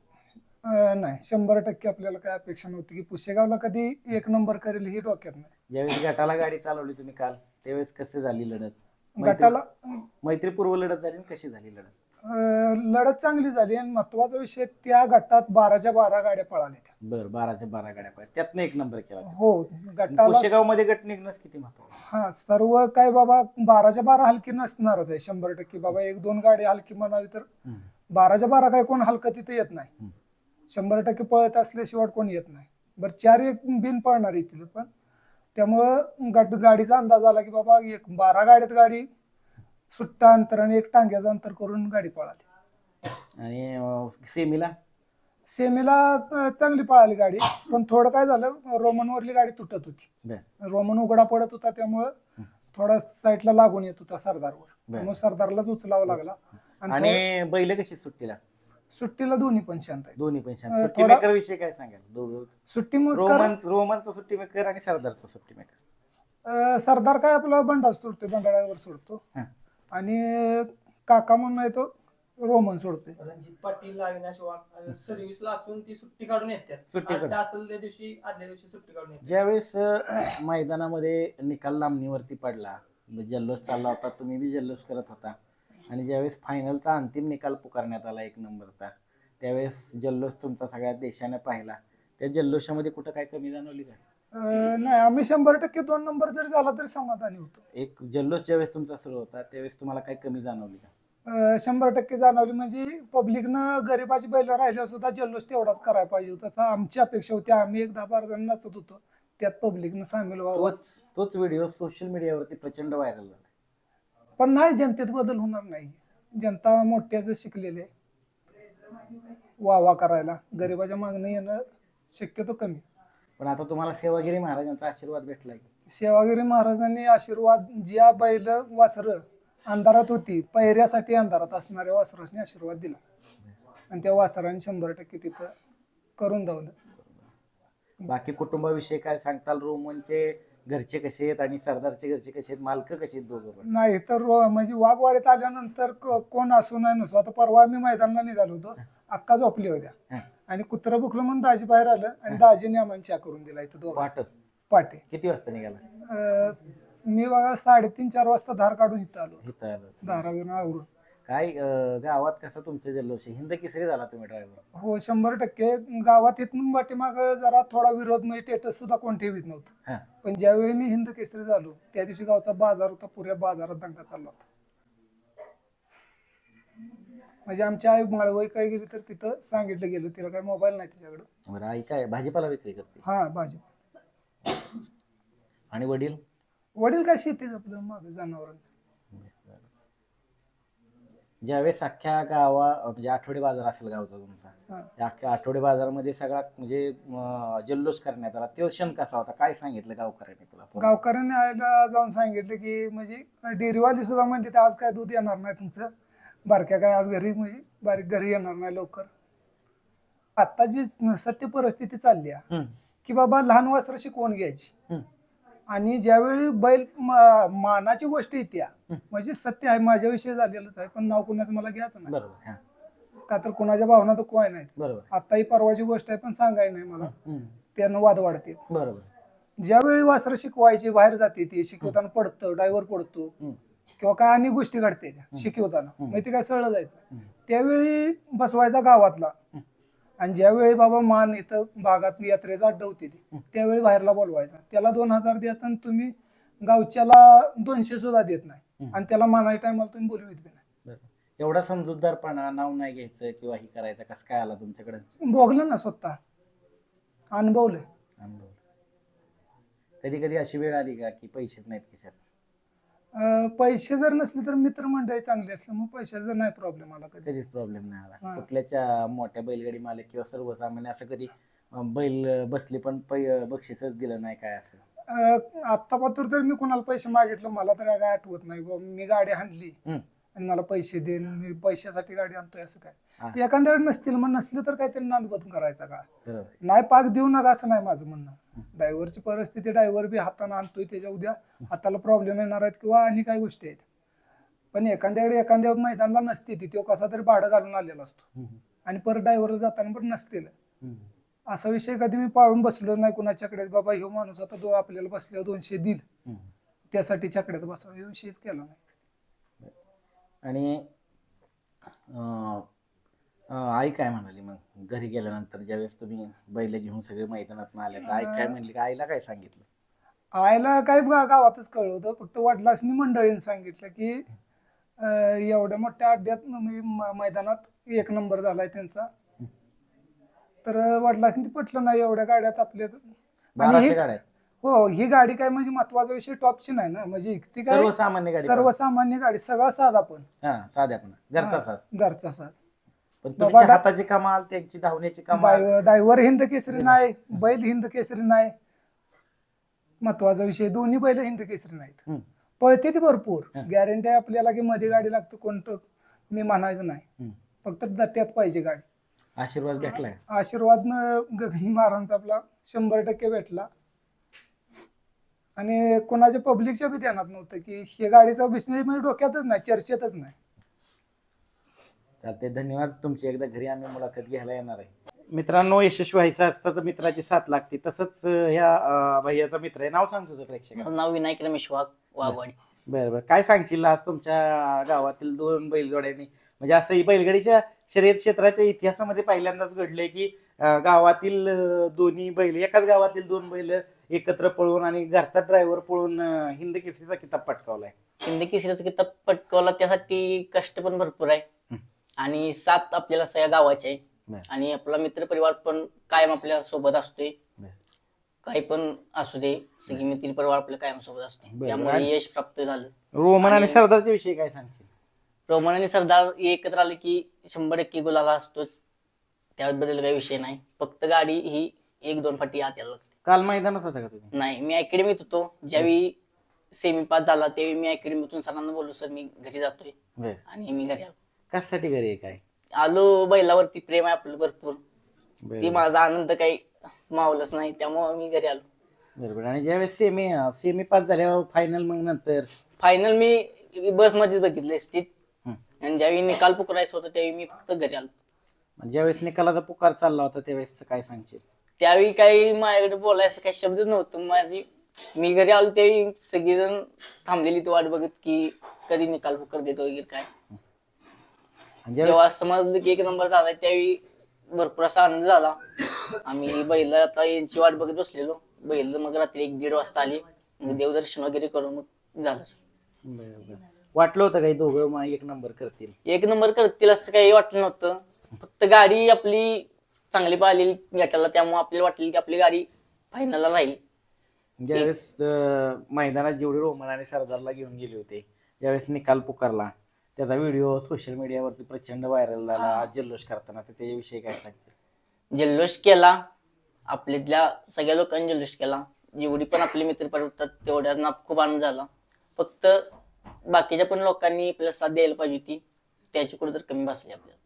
नाही, 100% आपल्याला काय अपेक्षा नव्हती की पुशेगावला कधी 1 नंबर करेल ही डोक्यात नाही. ज्यावेळेस गटाला गाडी चालवली तुम्ही काल त्यावेळेस कशी झाली लढत? गटाला मैत्रीपूर्व लढत झाली? कशी झाली लढत? लढत चांगली झाली आणि महत्वाचा विषय त्या गटात 12च्या 12 गाड्या पळाल्या. बरं, 12च्या 12 गाड्या पळाल्या, त्यातनं 1 नंबर केला. हो, गटाला पुशेगाव मध्ये गट निघणं किती महत्वाचं? हा, सर्व काय बाबा 12च्या 12 हलकी नसणारच आहे 100%. बाबा 1-2 गाडी हलकी म्हणावी तर 12च्या 12 काय कोण हलकं तिथे येत नाही. 100% पळत असल्याशिवाय कोण येत नाही. बरं, 4-1 बिन पळणार येतील, पण त्यामुळं गाडीचा अंदाज आला की बाबा 12 गाड्यात गाडी सुट्टा अंतर आणि 1 टांग्याचं अंतर करून गाडी पळाली. आणि सेमीला चांगली पळाली गाडी, पण थोडं काय झालं, रोमनवरली गाडी तुटत होती. रोमन उघडा पडत होता त्यामुळं थोडा साईडला लागून येत होता सरदारवर, त्यामुळे सरदारलाच उचलावा लागला. आणि बैल कशी सुट्टीला दोन्ही पण शांत आहे. दोन्ही पण शांत. सुट्टी मेकर विषयी काय सांगाल? सुट्टी रोमनचा सुट्टी मेकर आणि सरदारचा सुट्टी मेकर. सरदार काय आपला बंडा सोडतोय, बंडाळ्यावर सोडतो, आणि काका म्हणून आहे तो रोमन सोडतोय. रणजित पाटील, अविनाश वाघ सर्व्हिसला असून ती सुट्टी काढून येतात. सुट्टी असेल त्या दिवशी, आदल्या दिवशी सुट्टी काढून येतात. ज्यावेळेस मैदानामध्ये निकाल लांबणीवरती पडला, जल्लोष चालला होता, तुम्ही बी जल्लोष करत होता, आणि ज्यावेळेस फायनलचा अंतिम निकाल पुकारण्यात आला 1 नंबरचा, त्यावेळेस जल्लोष तुमचा सगळ्या देशाने पाहिला. त्या जल्लोषामध्ये कुठं काय कमी जाणवली का? नाही, आम्ही 100% 2 नंबर जरी झाला तरी समाधानी होतो. एक जल्लोष ज्यावेळेस तुमचा सुरू होता त्यावेळेस तुम्हाला काय कमी जाणवली का? 100% जाणवली. म्हणजे पब्लिकनं गरीबाची बैल राहिल्यावर सुद्धा जल्लोष तेवढाच करायला पाहिजे होता, आमची अपेक्षा होती. आम्ही 10-12 जण नाचत होतो, त्यात पब्लिकनं सामील व्हावं. तोच व्हिडिओ सोशल मीडियावरती प्रचंड व्हायरल झाला. पण नाही, जनतेत बदल होणार नाही. जनता मोठ्याच शिकलेले, वावा करायला गरीबाच्या मागणं येणं शक्यतो कमी. पण आता तुम्हाला सेवागिरी महाराजांचा आशीर्वाद भेटलाय. सेवागिरी महाराजांनी आशीर्वाद, ज्या बैल वासरं अंधारात होती, पैऱ्यासाठी अंधारात असणाऱ्या वासरांनी आशीर्वाद दिला, आणि त्या वासरांनी 100% तिथं करून दावलं. बाकी कुटुंबाविषयी काय सांगताल? रोमनचे घरचे कसे आहेत आणि सरदारचे घरचे कसे आहेत? मालक कसे आहेत दोघं पण? नाही तर म्हणजे वाघवाडीत आल्यानंतर कोण असू नाही नसो. आता परवा आम्ही मैदानाला निघालो होतो, अक्का झोपली होत्या आणि कुत्रं बुकलं म्हणून दाजी बाहेर आलं आणि दाजीने आम्हाला चहा करून दिला इथं दोघं पाटे. किती वाजता निघाला? मी बघा 3:30-4 वाजता धार काढून इथं आलो. धारावरून आवरून. काय गावात कसं तुमचं जल्लोष? हिंद केसरी झाला तुम्ही ड्रायव्हर? हो, 100%. गावात इथून पाठीमाग जरा थोडा विरोध, म्हणजे स्टेटस सुद्धा कोण ठेवीत नव्हतं, पण ज्यावेळी मी हिंद केसरी झालो त्या दिवशी गावचा बाजार होता, पुऱ्या बाजारात दंगा चालला होता. म्हणजे आमची आई माळवई काय गेली तर तिथं सांगितलं गेलं, तिला काय मोबाईल नाही तिच्याकडे. बरं, आई काय भाजीपाला विक्री करते? हा, भाजी. आणि वडील? वडील काय शेतीच आपलं मागे जनावरांचं. ज्यावेळेस अख्ख्या म्हणजे आठवडे बाजार असेल गावचा तुमचा, अख्ख्या आठवडे बाजारामध्ये सगळा म्हणजे जल्लोष करण्यात आला, तो क्षण कसा होता? काय सांगितलं गावकऱ्यांनी तुला? गावकऱ्यांनी आईला जाऊन सांगितलं की म्हणजे डेअरीवाली सुद्धा म्हणते आज काय दूध येणार नाही तुमचं, बारक्या काय आज घरी, म्हणजे बारीक घरी येणार नाही लवकर. आता जी सत्य परिस्थिती चालली आहे की बाबा लहान वासरं शिकवून घ्यायची आणि ज्यावेळी बैल मानाची गोष्ट येते म्हणजे सत्य आहे माझ्याविषयी झालेलंच आहे पण नाव कुणाचं मला घ्यायचं नाही बरोबर का तर कुणाच्या भावना दुखवाय नाही बरोबर आता ही परवाची गोष्ट आहे पण सांगाय नाही मला त्यानं वाद वाढते बरोबर ज्यावेळी वासरं शिकवायची बाहेर जाते ती शिकवताना पडतं ड्रायव्हर पडतो किंवा काय अनेक गोष्टी घडते शिकवताना मग ते काय सळलं जायचं त्यावेळी बसवायचा गावातला आणि ज्यावेळी बाबा मान इथं भागात यात्रेचा अड्डा होती त्यावेळी बाहेरला बोलवायचा त्याला 2000 द्यायचा आणि तुम्ही गावच्याला 200 सुद्धा देत नाही आणि त्याला मानाच्या टायमाला तुम्ही बोलवित नाही. एवढा समजूतदारपणा नाव नाही घ्यायचं किंवा ही करायचं कसं काय आला तुमच्याकडे? भोगलं ना स्वतः अनुभवलंय. कधी कधी अशी वेळ आली का की पैसेच नाहीत खिशात? पैसे जर नसले तर मित्र मंडळी चांगली असलं मग पैशाचा नाही प्रॉब्लेम आला कधीच प्रॉब्लेम नाही आला. कुठल्याच्या मोठ्या बैलगाडी मालक किंवा सर्वसामान्य असं कधी बैल बसले पण बक्षीसच दिलं नाही काय असं? आतापासून तर मी कोणाला पैसे मागितलं मला तर काय आठवत नाही. मी गाडी आणली आणि मला पैसे देईन मी पैशासाठी गाडी आणतोय असं काय एखाद्याकडे नसतील मग नसलं तर काय त्यांनी नांदबदून करायचा का नाही पाक देऊ नका असं नाही माझं म्हणणं. ड्रायव्हरची परिस्थिती ड्रायव्हर बी हाताने आणतोय त्याच्या उद्या हाताला प्रॉब्लेम येणार आहेत किंवा आणि काही गोष्टी आहेत पण एखाद्याकडे एखाद्या मैदानाला नसते ती तो कसा तरी भाडं घालून आलेला असतो आणि परत ड्रायव्हरला जाताना पण नसतील असा विषय कधी मी पाळून बसलो नाही कुणाच्याकडे बाबा ह्यो माणूस आता आपल्याला बसल्यावर 200 देईल त्यासाठी चकड्यात बसावं हे विषयच केला नाही. आणि आई काय म्हणाली मग घरी गेल्यानंतर ज्यावेळेस तुम्ही बैल घेऊन सगळे मैदानात आले तर आई काय म्हणली का? आईला काय सांगितलं? आईला काय गावातच कळलं होतं फक्त वडिलांनी मंडळीने सांगितलं की एवढ्या मोठ्या अड्ड्यात मैदानात 1 नंबर झालाय त्यांचा तर वडिलांनी पटलं नाही एवढ्या गाड्यात आपल्या 1200 गाड्या. हो ही गाडी काय म्हणजे महत्वाचा विषय टॉपची नाही ना म्हणजे ती काय सर्वसामान्य गाडी सगळा साधा पण साध्या पण घरचा साध पण तुमच्या हाताची कमाल त्यांची धावण्याची कमाल ड्रायव्हर हिंद केसरी नाही बैल हिंद केसरी नाही महत्वाचा विषय दोन्ही बैल हिंद केसरी नाहीत पळते ती भरपूर गॅरंटी आहे आपल्याला की मध्ये गाडी लागते कोणतं मी म्हणायचं नाही फक्त त्यात पाहिजे गाडी. आशीर्वाद भेटलाय? आशीर्वाद गगन महाराजांचा आपला 100% भेटला आणि कोणाच्या पब्लिकच्या बी ध्यानात नव्हतं की हे गाडीचा बिझनेस म्हणजे डोक्यातच नाही चर्चेतच नाही. चालते धन्यवाद. तुमची एकदा घरी आम्ही मुलाखत घ्यायला येणार आहे. मित्रांनो यशस्वी व्हायचं असतं तर मित्राची साथ लागते तसंच ह्या भैयाचा मित्र आहे. नाव सांग तुझं प्रेक्षकांना? नाव विनायक रमेश वाघवाडी. बरं बरं काय सांगशील आज तुमच्या गावातील 2 बैलगाड्यांनी म्हणजे असं ही बैलगाडीच्या शर्यत क्षेत्राच्या इतिहासामध्ये पहिल्यांदाच घडलंय की गावातील दोन्ही बैल एकाच गावातील 2 बैल एकत्र पळून आणि घरचा ड्रायव्हर पळून हिंद केसरीचा किताब पटकावलाय. हिंद केसरीचा किताब पटकावला त्यासाठी कष्ट पण भरपूर आहे आणि साथ आपल्याला सगळ्या गावाची आहे आणि आपला मित्र परिवार पण कायम आपल्या सोबत असतोय. काही पण असू दे सगळी मित्र परिवार आपल्या कायम सोबत असतो त्यामुळे यश प्राप्त झालं. रोमन आणि सरदारच्या विषयी काय सांगशील? रोमन आणि सरदार एकत्र आले की 100% गुलाला असतोच त्याबद्दल काही विषय नाही. फक्त गाडी ही 1-2 फाटी आत यायला लागते. काल मैदानात होता का तुम्ही? नाही मी अकॅडमीत होतो. ज्यावेळी सेमी पास झाला त्यावेळी मी अकॅडमीतून सरांना बोललो सर मी घरी जातोय आणि मी घरी आलो. कशासाठी घरी काय आलो? बैलावरती प्रेम आहे आपलं भरपूर ती माझा आनंद काही मावलंच नाही त्यामुळे मी घरी आलो. बरोबर. आणि ज्यावेळेस सेमी पास झाल्यावर फायनल मग नंतर फायनल मी बस मध्येच बघितलं स्ट्रीट आणि ज्यावेळी निकाल पुकारायचा होता त्यावेळी मी फक्त घरी आलो. ज्यावेळेस निकालाचा पुकार चालला होता त्यावेळेस काय सांगशील? त्यावेळी काही माझ्याकडे बोलायचं काही शब्दच नव्हतं. मी घरी आलो त्यावेळी सगळीजण थांबलेली ती वाट बघत की कधी निकाल पुकार देतो वगैरे काय. जेव्हा समजलं की 1 नंबर झालाय त्यावेळी भरपूर असा आनंद झाला. आम्ही बैल आता यांची वाट बघत बसलेलो. बैल मग रात्री 1-1:30 वाजता आली मग देवदर्शन वगैरे करून मग झालं. वाटलं होतं काही दोघं 1 नंबर करतील? 1 नंबर करतील असं काही वाटलं नव्हतं. फक्त गाडी आपली चांगली पाहिली गटाला त्यामुळे आपल्याला वाटलं की आपली गाडी फायनलला राहील. ज्यावेळेस मैदानात जेवढे रोमन आणि सरदारला घेऊन गेले होते ज्यावेळेस निकाल पुकारला त्याचा व्हिडिओ सोशल मीडियावरती प्रचंड व्हायरल झाला जल्लोष करताना तर त्याविषयी काय सांगशील? जल्लोष केला आपल्यातल्या सगळ्या लोकांनी जल्लोष केला. जेवढी पण आपले मित्र होतात तेवढ्यांना खूप आनंद झाला. फक्त बाकीच्या पण लोकांनी आपल्याला साथ द्यायला पाहिजे होती त्याची कुठे तर कमी बसली आपल्याला.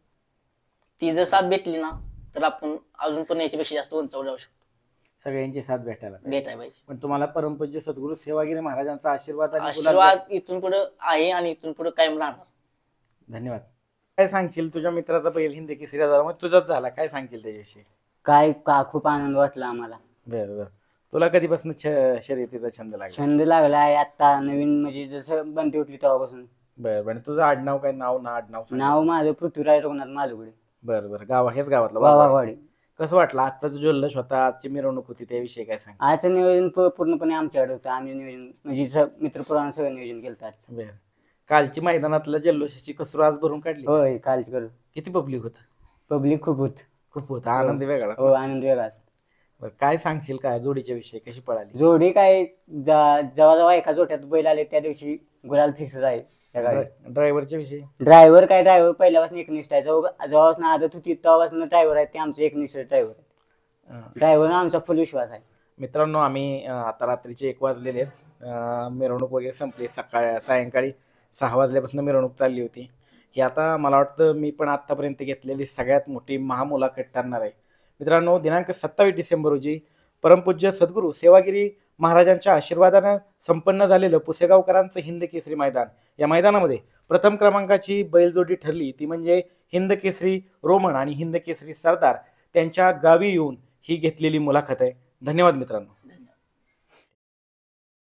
ती जर साथ भेटली ना तर आपण अजून पण याच्यापेक्षा जास्त उंचावर जाऊ शकतो. सगळ्यांची साथ भेटायला भेटायला पाहिजे. पण तुम्हाला परमपूज्य सद्गुरू सेवागिरी महाराजांचा आशीर्वाद आणि आशीर्वाद इथून पुढे आहे आणि इथून पुढे कायम राहणार. धन्यवाद. काय सांगशील, तुझ्या मित्राचा बैल हिंद केसरी झाला, मग तुझाच झाला, काय सांगशील त्याच्याविषयी? काय का खूप आनंद वाटला आम्हाला. बरं बरं. तुला कधीपासून शर्यतीचा छंद लागला? छंद लागला आहे आता नवीन, म्हणजे जसं बंदी उठली तेव्हापासून. बरं बरं. तुझं आडनाव काय? आडनाव सांग. नाव माझं पृथ्वीराज रघुनाथ मालुगडे. बरं बरं. हेच गावातलं वावावाडी. कसं वाटलं आजचा जो जल्लोष होता, आजची मिरवणूक होती, त्याविषयी काय सांग? आजचं नियोजन पूर्णपणे आमच्याकडे होतं. आम्ही नियोजन म्हणजे मित्रपुराण सगळं नियोजन केलं आज. बरं. कालची मैदानातल्या जल्लोषाची कसर आज भरून काढली? होय, कालची करू. किती पब्लिक होतं? पब्लिक खूप होत. आनंद वेगळा. हो, आनंद वेगळा. काय सांगशील, काय जोडीच्या विषयी, कशी पळाली जोडी? काय जेव्हा जेव्हा एका जोट्यात बैल आले त्या दिवशी गुलाल फिक्स आहे. ड्रायव्हरच्या विषयी? ड्रायव्हर पहिल्यापासून एकनिष्ठ आहे. जेव्हापासून आदत होती तेव्हापासून ड्रायव्हर आहे ते आमचे एकनिष्ठ ड्रायव्हर आहे. ड्रायव्हर आमचा फुल विश्वास आहे. मित्रांनो, आम्ही आता रात्रीचे 1 वाजलेले आहेत. मिरवणूक वगैरे संपली. सायंकाळी 6 वाजल्यापासून मिरवणूक चालली होती. ही आता मला वाटतं मी पण आतापर्यंत घेतलेली सगळ्यात मोठी महामुलाखत ठरणार आहे. मित्रांनो, दिनांक 27 डिसेंबर रोजी परमपूज्य सद्गुरू सेवागिरी महाराजांच्या आशीर्वादानं संपन्न झालेलं पुसेगावकरांचं हिंद केसरी मैदान, या मैदानामध्ये प्रथम क्रमांकाची बैलजोडी ठरली ती म्हणजे हिंद केसरी रोमन आणि हिंद केसरी सरदार. त्यांच्या गावी येऊन ही घेतलेली मुलाखत आहे. धन्यवाद मित्रांनो.